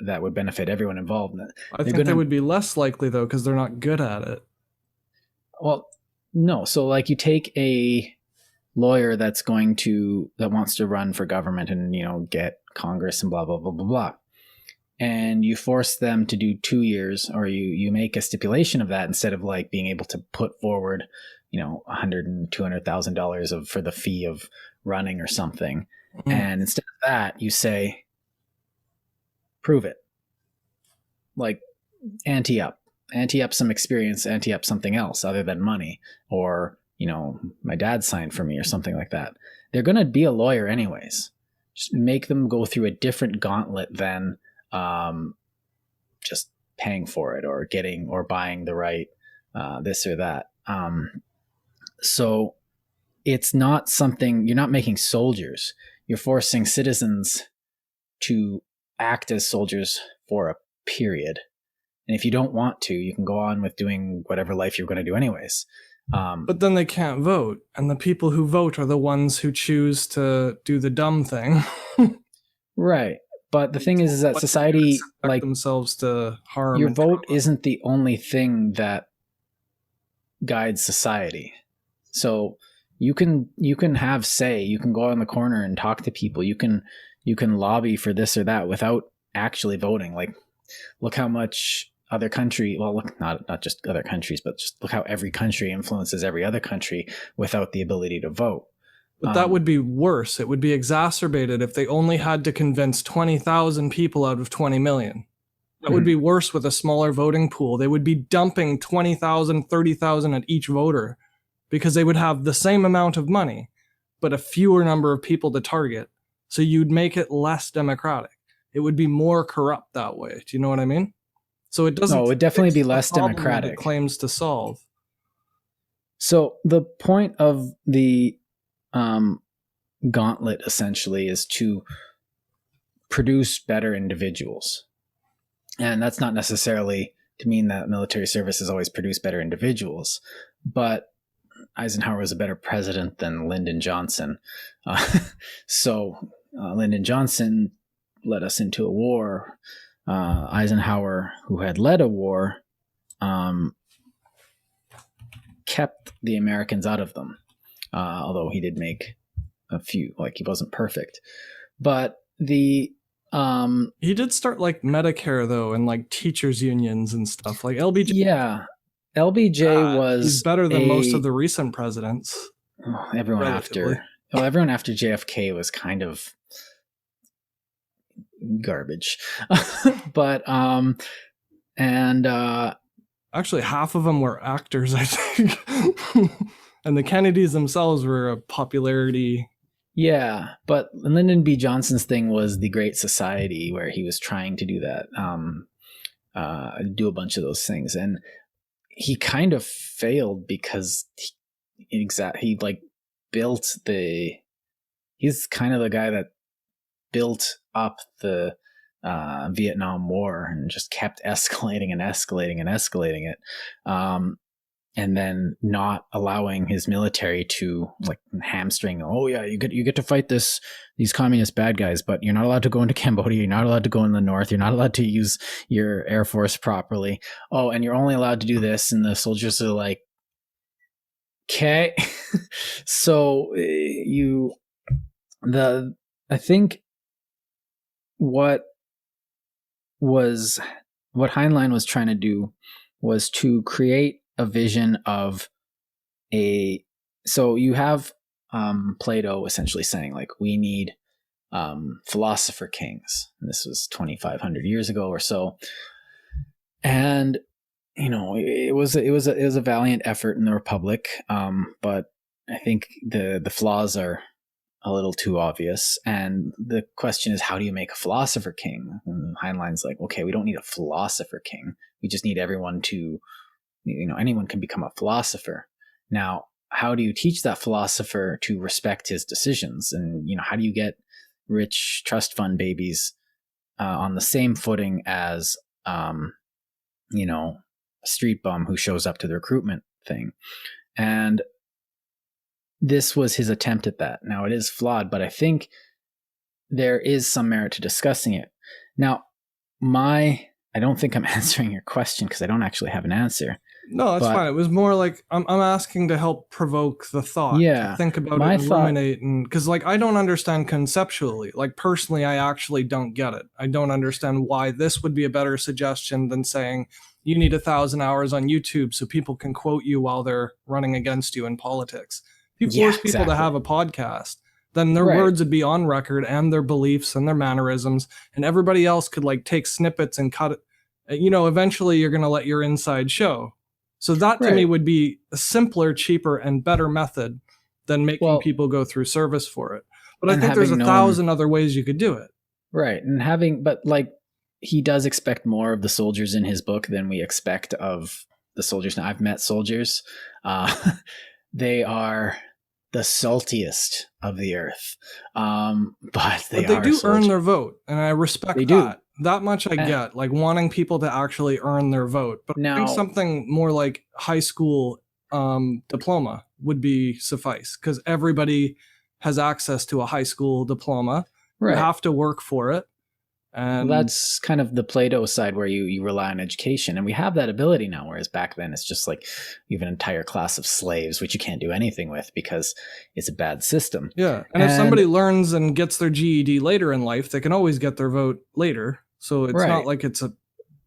that would benefit everyone involved in it. I think they would be less likely, though, because they're not good at it. Well, no. So like, you take a lawyer that wants to run for government and, get Congress and blah, blah, blah, blah, blah. And you force them to do 2 years, or you make a stipulation of that instead of like being able to put forward, $100,000 and $200,000 for the fee of running or something. Mm-hmm. And instead of that, you say, prove it. Like, ante up some experience, ante up something else other than money, or, my dad signed for me or something like that. They're going to be a lawyer anyways. Just make them go through a different gauntlet than just paying for it or buying the right, this or that. So it's not something, you're not making soldiers. You're forcing citizens to act as soldiers for a period. And if you don't want to, you can go on with doing whatever life you're going to do anyways. But then they can't vote. And the people who vote are the ones who choose to do the dumb thing. Right. But the thing is that society, like, themselves to harm. Your vote isn't the only thing that guides society. So you can have say, you can go on the corner and talk to people. You can lobby for this or that without actually voting. Like, look how much other country, well, look, not just other countries, but just look how every country influences every other country without the ability to vote. But that would be worse. It would be exacerbated if they only had to convince 20,000 people out of 20 million. That would be worse with a smaller voting pool. They would be dumping 20,000, 30,000 at each voter because they would have the same amount of money, but a fewer number of people to target. So you'd make it less democratic. It would be more corrupt that way. Do you know what I mean? So it doesn't. No, it would definitely be less democratic. It claims to solve. So the point of the gauntlet essentially is to produce better individuals. And that's not necessarily to mean that military service has always produced better individuals, but Eisenhower was a better president than Lyndon Johnson. So Lyndon Johnson led us into a war. Eisenhower, who had led a war, kept the Americans out of them. Although he did make a few, like he wasn't perfect. But he did start like Medicare though, and like teachers unions and stuff. Like LBJ. Yeah. LBJ was he's better than most of the recent presidents. Everyone after JFK was kind of garbage. But actually half of them were actors, I think. And the Kennedys themselves were a popularity. Yeah, but Lyndon B. Johnson's thing was the Great Society, where he was trying to do that, do a bunch of those things, and he kind of failed because he like built he's kind of the guy that built up the Vietnam War and just kept escalating it. And then not allowing his military to like hamstring. Oh yeah, you get to fight these communist bad guys, but you're not allowed to go into Cambodia. You're not allowed to go in the north. You're not allowed to use your air force properly. Oh, and you're only allowed to do this. And the soldiers are like, okay. So I think what Heinlein was trying to do was to create a vision of so you have Plato essentially saying like we need philosopher kings, and this was 2,500 years ago or so, and it was a valiant effort in the Republic, but I think the flaws are a little too obvious, and the question is, how do you make a philosopher king? And Heinlein's like, okay, we don't need a philosopher king, we just need everyone to, anyone can become a philosopher. Now, how do you teach that philosopher to respect his decisions? And, how do you get rich trust fund babies on the same footing as, a street bum who shows up to the recruitment thing? And this was his attempt at that. Now, it is flawed, but I think there is some merit to discussing it. Now, I don't think I'm answering your question because I don't actually have an answer. No, that's fine. It was more like I'm asking to help provoke the thought. Yeah, to think about it and ruminate, and because like I don't understand conceptually. Like personally, I actually don't get it. I don't understand why this would be a better suggestion than saying you need 1,000 hours on YouTube so people can quote you while they're running against you in politics. If you force people to have a podcast, then their words would be on record and their beliefs and their mannerisms, and everybody else could like take snippets and cut it. Eventually you're going to let your inside show. So that to me would be a simpler, cheaper, and better method than making people go through service for it. But I think there's 1,000 other ways you could do it. Right. And he does expect more of the soldiers in his book than we expect of the soldiers. Now, I've met soldiers. They are the saltiest of the earth. But they do earn their vote, and I respect that. That much I get, like wanting people to actually earn their vote. But I think something more like high school diploma would be suffice, because everybody has access to a high school diploma. Right. You have to work for it. And that's kind of the Plato side where you rely on education. And we have that ability now, whereas back then it's just like you have an entire class of slaves, which you can't do anything with because it's a bad system. Yeah. And if somebody learns and gets their GED later in life, they can always get their vote later. So it's not like it's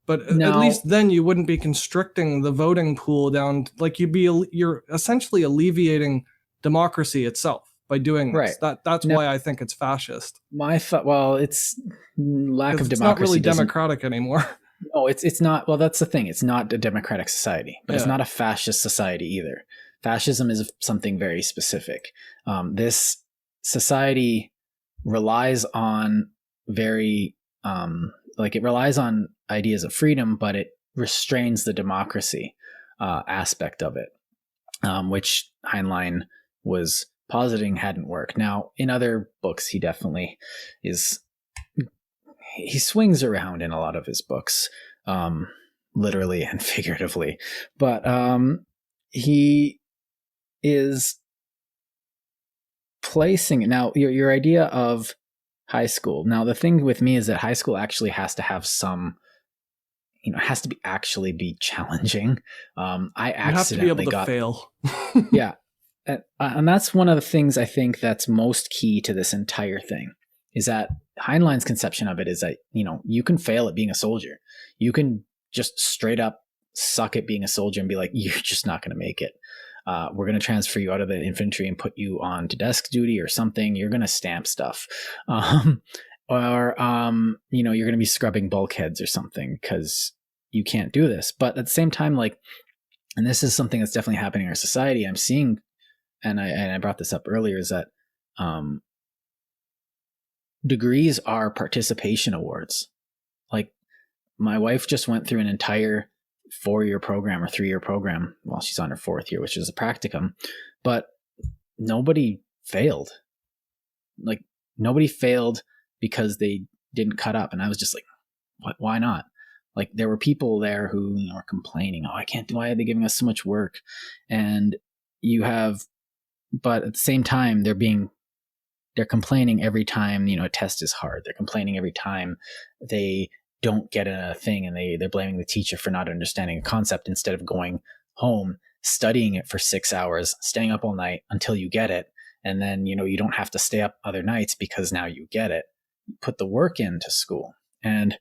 but at least then you wouldn't be constricting the voting pool down. Like you're essentially alleviating democracy itself by doing this. That's why I think it's fascist. My thought, it's lack of democracy. It's not really democratic anymore. No, it's not. Well, that's the thing. It's not a democratic society, but it's not a fascist society either. Fascism is something very specific. This society relies on it relies on ideas of freedom, but it restrains the democracy aspect of it, which Heinlein was positing hadn't worked. Now, in other books, he definitely he swings around in a lot of his books, literally and figuratively. But he is placing it. Now, your idea of high school. Now, the thing with me is that high school actually has to have some, it has to be actually be challenging. I accidentally have to be able to fail. Yeah. And that's one of the things I think that's most key to this entire thing, is that Heinlein's conception of it is that, you can fail at being a soldier. You can just straight up suck at being a soldier and be like, you're just not going to make it. We're going to transfer you out of the infantry and put you on to desk duty or something. You're going to stamp stuff. Or you're going to be scrubbing bulkheads or something because you can't do this. But at the same time, and this is something that's definitely happening in our society, I'm seeing, and I brought this up earlier, is that degrees are participation awards. Like, my wife just went through an entire 4-year program or 3-year program while she's on her 4th year, which is a practicum, but nobody failed. Like, nobody failed because they didn't cut up. And I was just like, what? Why not? Like, there were people there who were complaining, oh, I can't do, why are they giving us so much work? And but at the same time, they're complaining every time, a test is hard. They're complaining every time they don't get a thing, and they're blaming the teacher for not understanding a concept instead of going home, studying it for 6 hours, staying up all night until you get it. And then, you don't have to stay up other nights because now you get it. You put the work into school. And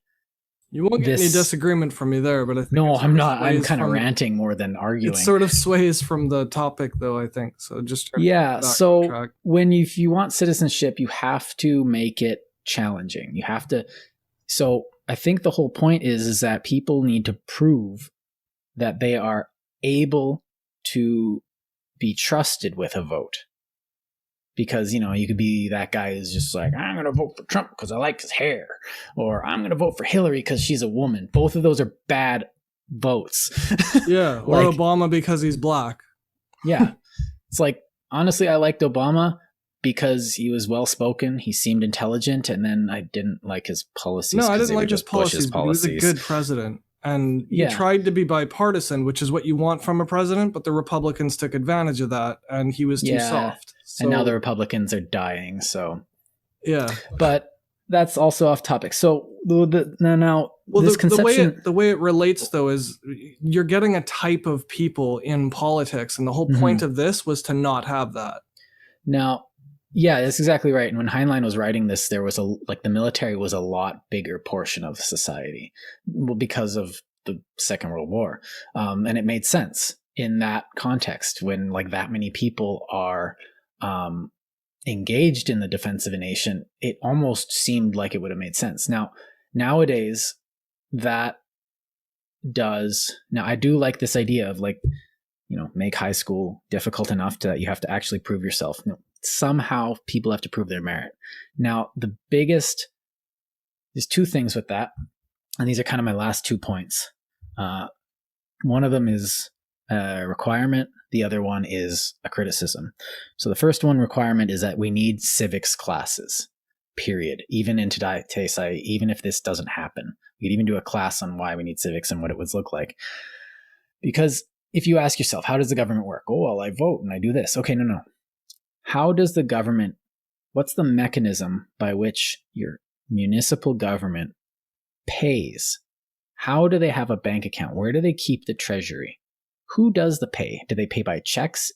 you won't get any disagreement from me there, but I think no, I'm not. I'm kind of ranting more than arguing. It sort of sways from the topic, though, I think. So just so if you want citizenship, you have to make it challenging. You have to. So I think the whole point is that people need to prove that they are able to be trusted with a vote. Because, you could be that guy who's just like, I'm going to vote for Trump because I like his hair. Or I'm going to vote for Hillary because she's a woman. Both of those are bad votes. Yeah. Or Obama because he's black. Yeah. It's like, honestly, I liked Obama because he was well-spoken. He seemed intelligent. And then I didn't like his policies. No, I didn't like his policies, but he was a good president. And he tried to be bipartisan, which is what you want from a president, but the Republicans took advantage of that, and he was too soft. So, and now the Republicans are dying, so... Yeah. But that's also off topic. So, this conception... The way it relates, though, is you're getting a type of people in politics, and the whole point of this was to not have that. Now... Yeah, that's exactly right. And when Heinlein was writing this, there was the military was a lot bigger portion of society, because of the Second World War. And it made sense in that context when that many people are engaged in the defense of a nation. It almost seemed like it would have made sense. Now, nowadays, I do like this idea of make high school difficult enough that you have to actually prove yourself. No, somehow people have to prove their merit. Now, there's 2 things with that, and these are kind of my last 2 points. One of them is a requirement. The other one is a criticism. So the first one, requirement, is that we need civics classes, period. Even in today's society, even if this doesn't happen, we could even do a class on why we need civics and what it would look like. Because if you ask yourself, how does the government work? Oh, well, I vote and I do this. Okay, no. How does the government, what's the mechanism by which your municipal government pays? How do they have a bank account? Where do they keep the treasury? Who does the pay? Do they pay by checks?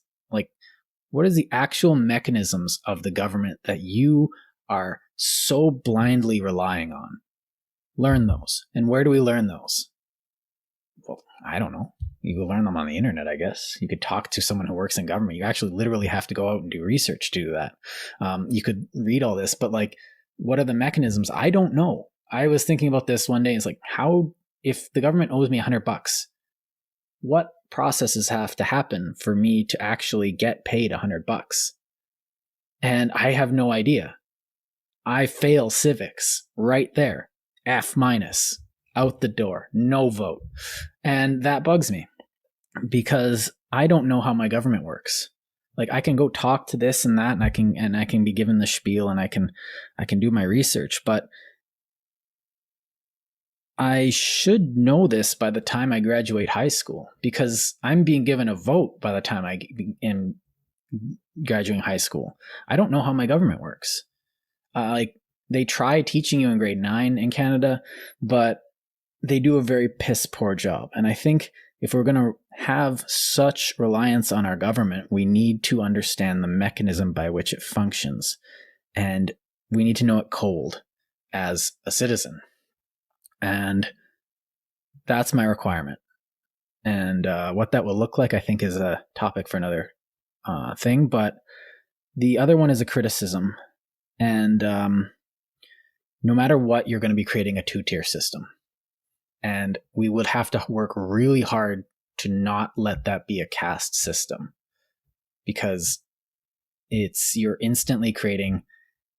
What is the actual mechanisms of the government that you are so blindly relying on? Learn those. And where do we learn those? Well, I don't know. You can learn them on the internet, I guess. You could talk to someone who works in government. You actually literally have to go out and do research to do that. You could read all this, but what are the mechanisms? I don't know. I was thinking about this one day. It's how, if the government owes me $100, what processes have to happen for me to actually get paid $100? And I have no idea. I fail civics right there. F-, out the door, no vote. And that bugs me because I don't know how my government works. I can go talk to this and that, and I can be given the spiel, and I can do my research, but I should know this by the time I graduate high school, because I'm being given a vote by the time I am graduating high school. I don't know how my government works. Like they try teaching you in grade 9 in Canada, but they do a very piss poor job. And I think if we're going to have such reliance on our government, we need to understand the mechanism by which it functions. And we need to know it cold as a citizen. And that's my requirement. And what that will look like, I think, is a topic for another thing. But the other one is a criticism. And no matter what, you're going to be creating a 2-tier system. And we would have to work really hard to not let that be a caste system, because you're instantly creating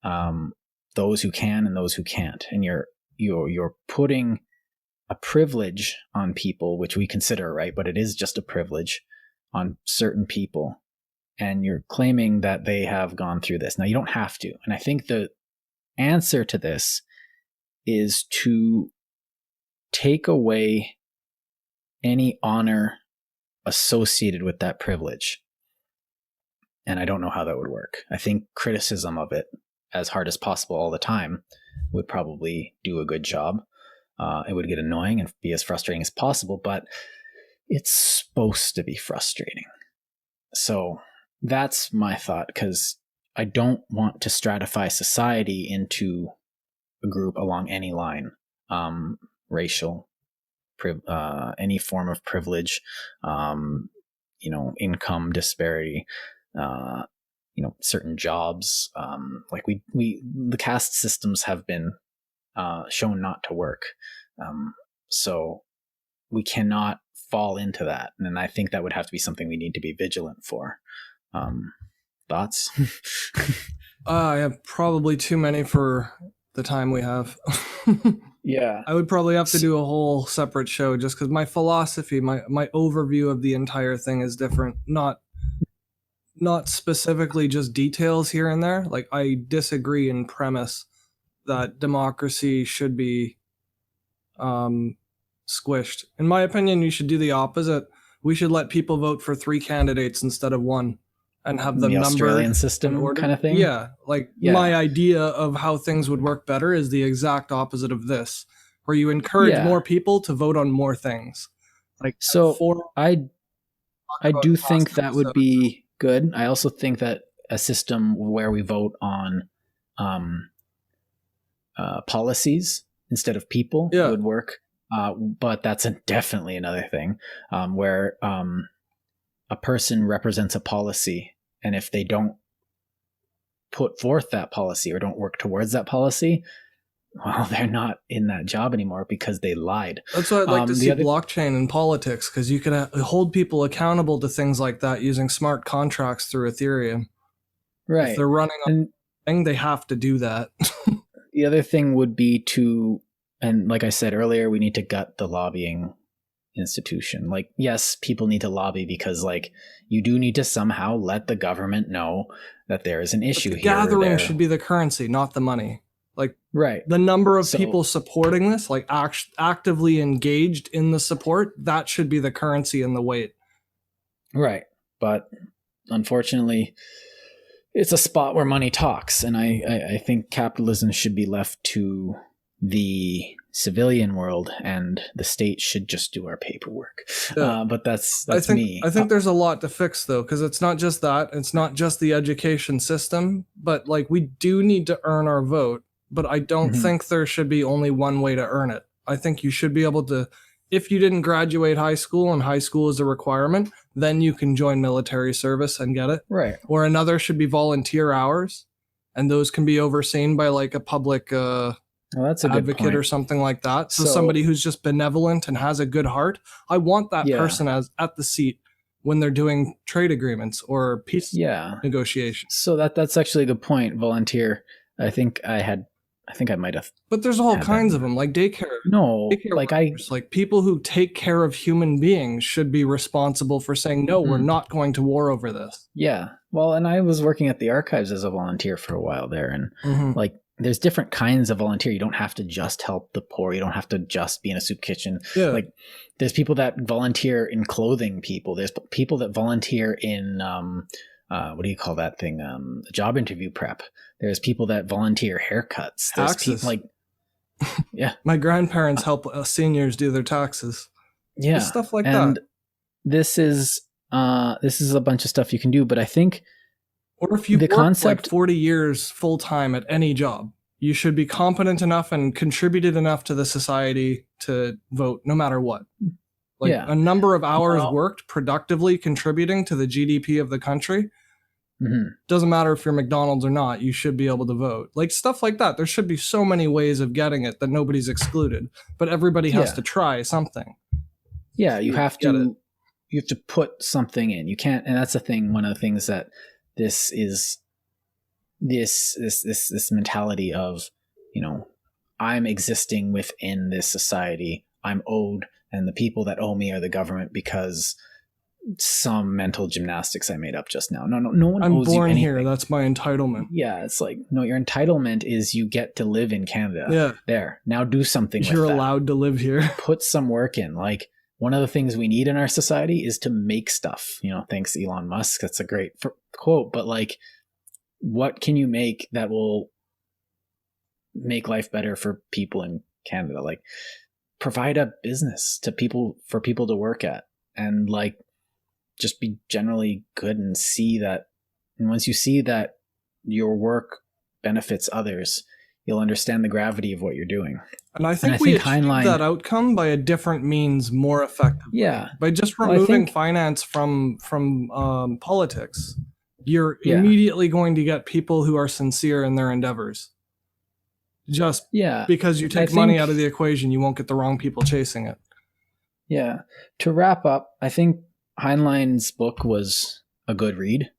those who can and those who can't, and you're putting a privilege on people, which we consider right, but it is just a privilege on certain people, and you're claiming that they have gone through this. Now you don't have to, and I think the answer to this is to take away any honor associated with that privilege. And I don't know how that would work. I think criticism of it as hard as possible all the time would probably do a good job. It would get annoying and be as frustrating as possible, but it's supposed to be frustrating. So that's my thought, because I don't want to stratify society into a group along any line. Racial, any form of privilege, income disparity, certain jobs. Like the caste systems have been shown not to work. So we cannot fall into that. And I think that would have to be something we need to be vigilant for. Thoughts? I have probably too many for the time we have. Yeah. I would probably have to do a whole separate show, just because my philosophy, my overview of the entire thing is different. Not specifically just details here and there. Like, I disagree in premise that democracy should be squished. In my opinion, you should do the opposite. We should let people vote for 3 candidates instead of 1. And have them the Australian numbered system kind of thing. Yeah, my idea of how things would work better is the exact opposite of this, where you encourage more people to vote on more things. I do think that would be good. I also think that a system where we vote on policies instead of people would work. But that's definitely another thing where a person represents a policy, and if they don't put forth that policy or don't work towards that policy, well, they're not in that job anymore because they lied. That's why I'd like to see blockchain in politics, because you can hold people accountable to things like that using smart contracts through Ethereum. Right. If they're running on a thing, they have to do that. The other thing would be and like I said earlier, we need to gut the lobbying institution. Like, yes, people need to lobby because, like, you do need to somehow let the government know that there is an issue here. Gathering should be the currency, not the money. Like, right. The number of people supporting this, like actively engaged in the support, that should be the currency and the weight. Right. But unfortunately, it's a spot where money talks. And I think capitalism should be left to the civilian world, and the state should just do our paperwork. But that's me. I think there's a lot to fix, though, because it's not just that. It's not just the education system, but like, we do need to earn our vote. But I don't think there should be only one way to earn it. I think you should be able to, if you didn't graduate high school and high school is a requirement, then you can join military service and get it. Right. Or another should be volunteer hours, and those can be overseen by like a public that's a advocate or something like that. So somebody who's just benevolent and has a good heart. I want that person at the seat when they're doing trade agreements or peace negotiations. So that's actually a good point. Volunteer. I think I might have. But there's all kinds of them, like daycare. No, daycare workers, like people who take care of human beings should be responsible for saying, no, we're not going to war over this. Yeah. Well, and I was working at the archives as a volunteer for a while there, and like, there's different kinds of volunteer. You don't have to just help the poor. You don't have to just be in a soup kitchen. Yeah. Like, there's people that volunteer in clothing people. There's people that volunteer in what do you call that thing? Job interview prep. There's people that volunteer haircuts. There's Taxes. people yeah. My grandparents help seniors do their taxes. Yeah. Just stuff like and that. This is a bunch of stuff you can do, but I think, or if you worked like 40 years full time at any job, you should be competent enough and contributed enough to the society to vote no matter what. Like a number of hours worked productively contributing to the GDP of the country. Doesn't matter if you're McDonald's or not, you should be able to vote. Like stuff like that. There should be so many ways of getting it that nobody's excluded, but everybody has to try something. Yeah, you have to put something in. You can't, and that's the thing. One of the things that this mentality of, you know, I'm existing within this society. I'm owed, and the people that owe me are the government because some mental gymnastics I made up just now. No one I'm owes you born anything. here. That's my entitlement. Yeah, it's like, no, your entitlement is you get to live in Canada. Yeah. There. Now do something with You're that. allowed to live here. Put some work in. Like, one of the things we need in our society is to make stuff. You know, thanks Elon Musk. That's a great quote. But like, what can you make that will make life better for people in Canada? Like, provide a business to people, for people to work at, and like, just be generally good and see that. And once you see that your work benefits others, you'll understand the gravity of what you're doing. And I think we achieved Heinlein, that outcome by a different means more effectively. Yeah. By just removing finance from politics, you're immediately going to get people who are sincere in their endeavors. Just because you take money out of the equation, you won't get the wrong people chasing it. Yeah. To wrap up, I think Heinlein's book was a good read.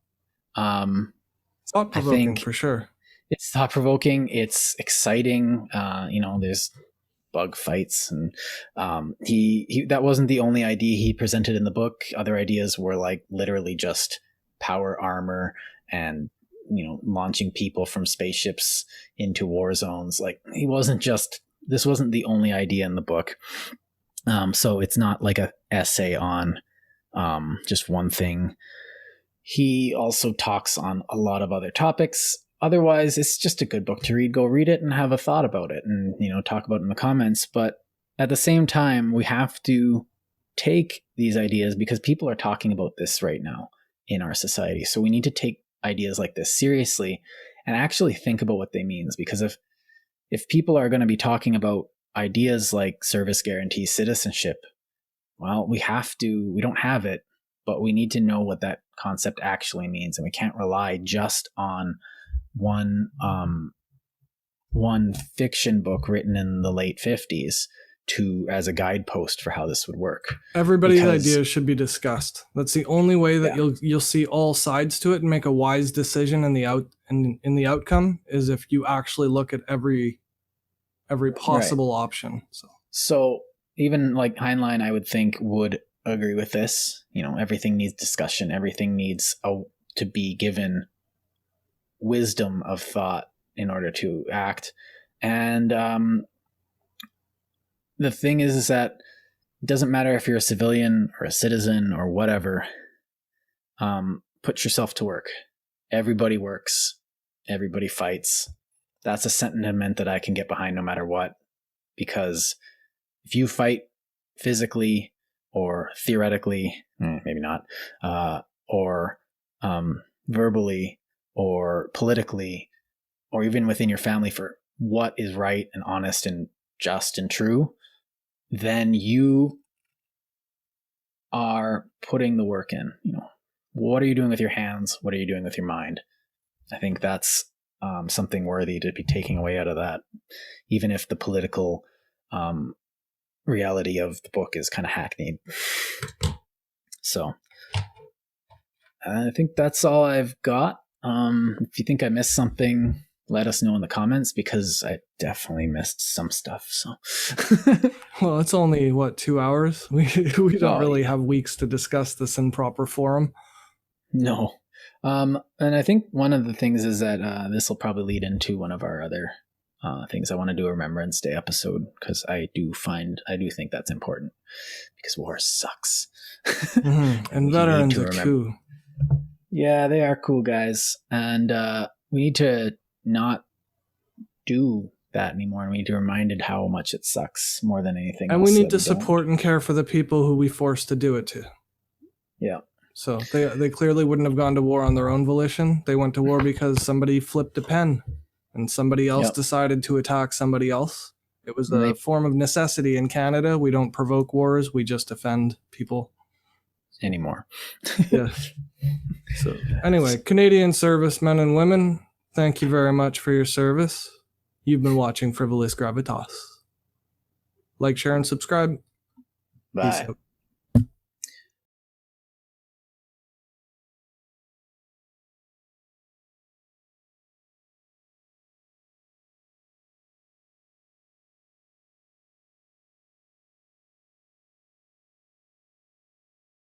Thought-provoking for sure. It's thought-provoking. It's exciting. You know, there's bug fights, and he that wasn't the only idea he presented in the book. Other ideas were like literally just power armor and, you know, launching people from spaceships into war zones. Like, this wasn't the only idea in the book. So it's not like a essay on just one thing. He also talks on a lot of other topics. Otherwise, it's just a good book to read. Go read it and have a thought about it, and, you know, talk about it in the comments. But at the same time, we have to take these ideas because people are talking about this right now in our society. So we need to take ideas like this seriously and actually think about what they mean. Because if people are going to be talking about ideas like service guarantee, citizenship, well, we don't have it, but we need to know what that concept actually means. And we can't rely just on one fiction book written in the late 50s as a guidepost for how this would work. Everybody's ideas should be discussed. That's the only way that you'll see all sides to it and make a wise decision in the outcome, is if you actually look at every possible option. So even like Heinlein, I would think, would agree with this. You know, everything needs discussion. Everything needs to be given wisdom of thought in order to act. And the thing is that it doesn't matter if you're a civilian or a citizen or whatever. Put yourself to work. Everybody works. Everybody fights. That's a sentiment that I can get behind no matter what. Because if you fight physically or theoretically, maybe not, or verbally or politically, or even within your family for what is right and honest and just and true, then you are putting the work in. You know, what are you doing with your hands? What are you doing with your mind? I think that's something worthy to be taking away out of that, even if the political reality of the book is kind of hackneyed. So I think that's all I've got. If you think I missed something, let us know in the comments, because I definitely missed some stuff. So, well, it's only 2 hours. We don't really have weeks to discuss this in proper forum. No. And I think one of the things is that this will probably lead into one of our other things. I want to do a Remembrance Day episode, because I do think that's important, because war sucks. And veterans are too. Yeah, they are cool guys. And we need to not do that anymore. And we need to be reminded how much it sucks more than anything And else. we need to that we don't. support and care for the people who we forced to do it to. Yeah. So they clearly wouldn't have gone to war on their own volition. They went to war because somebody flipped a pen and somebody else decided to attack somebody else. It was a form of necessity in Canada. We don't provoke wars. We just defend people. Anymore. Yeah. So anyway, Canadian servicemen and women, thank you very much for your service. You've been watching Frivolous Gravitas. Like, share, and subscribe. Bye. Peace out.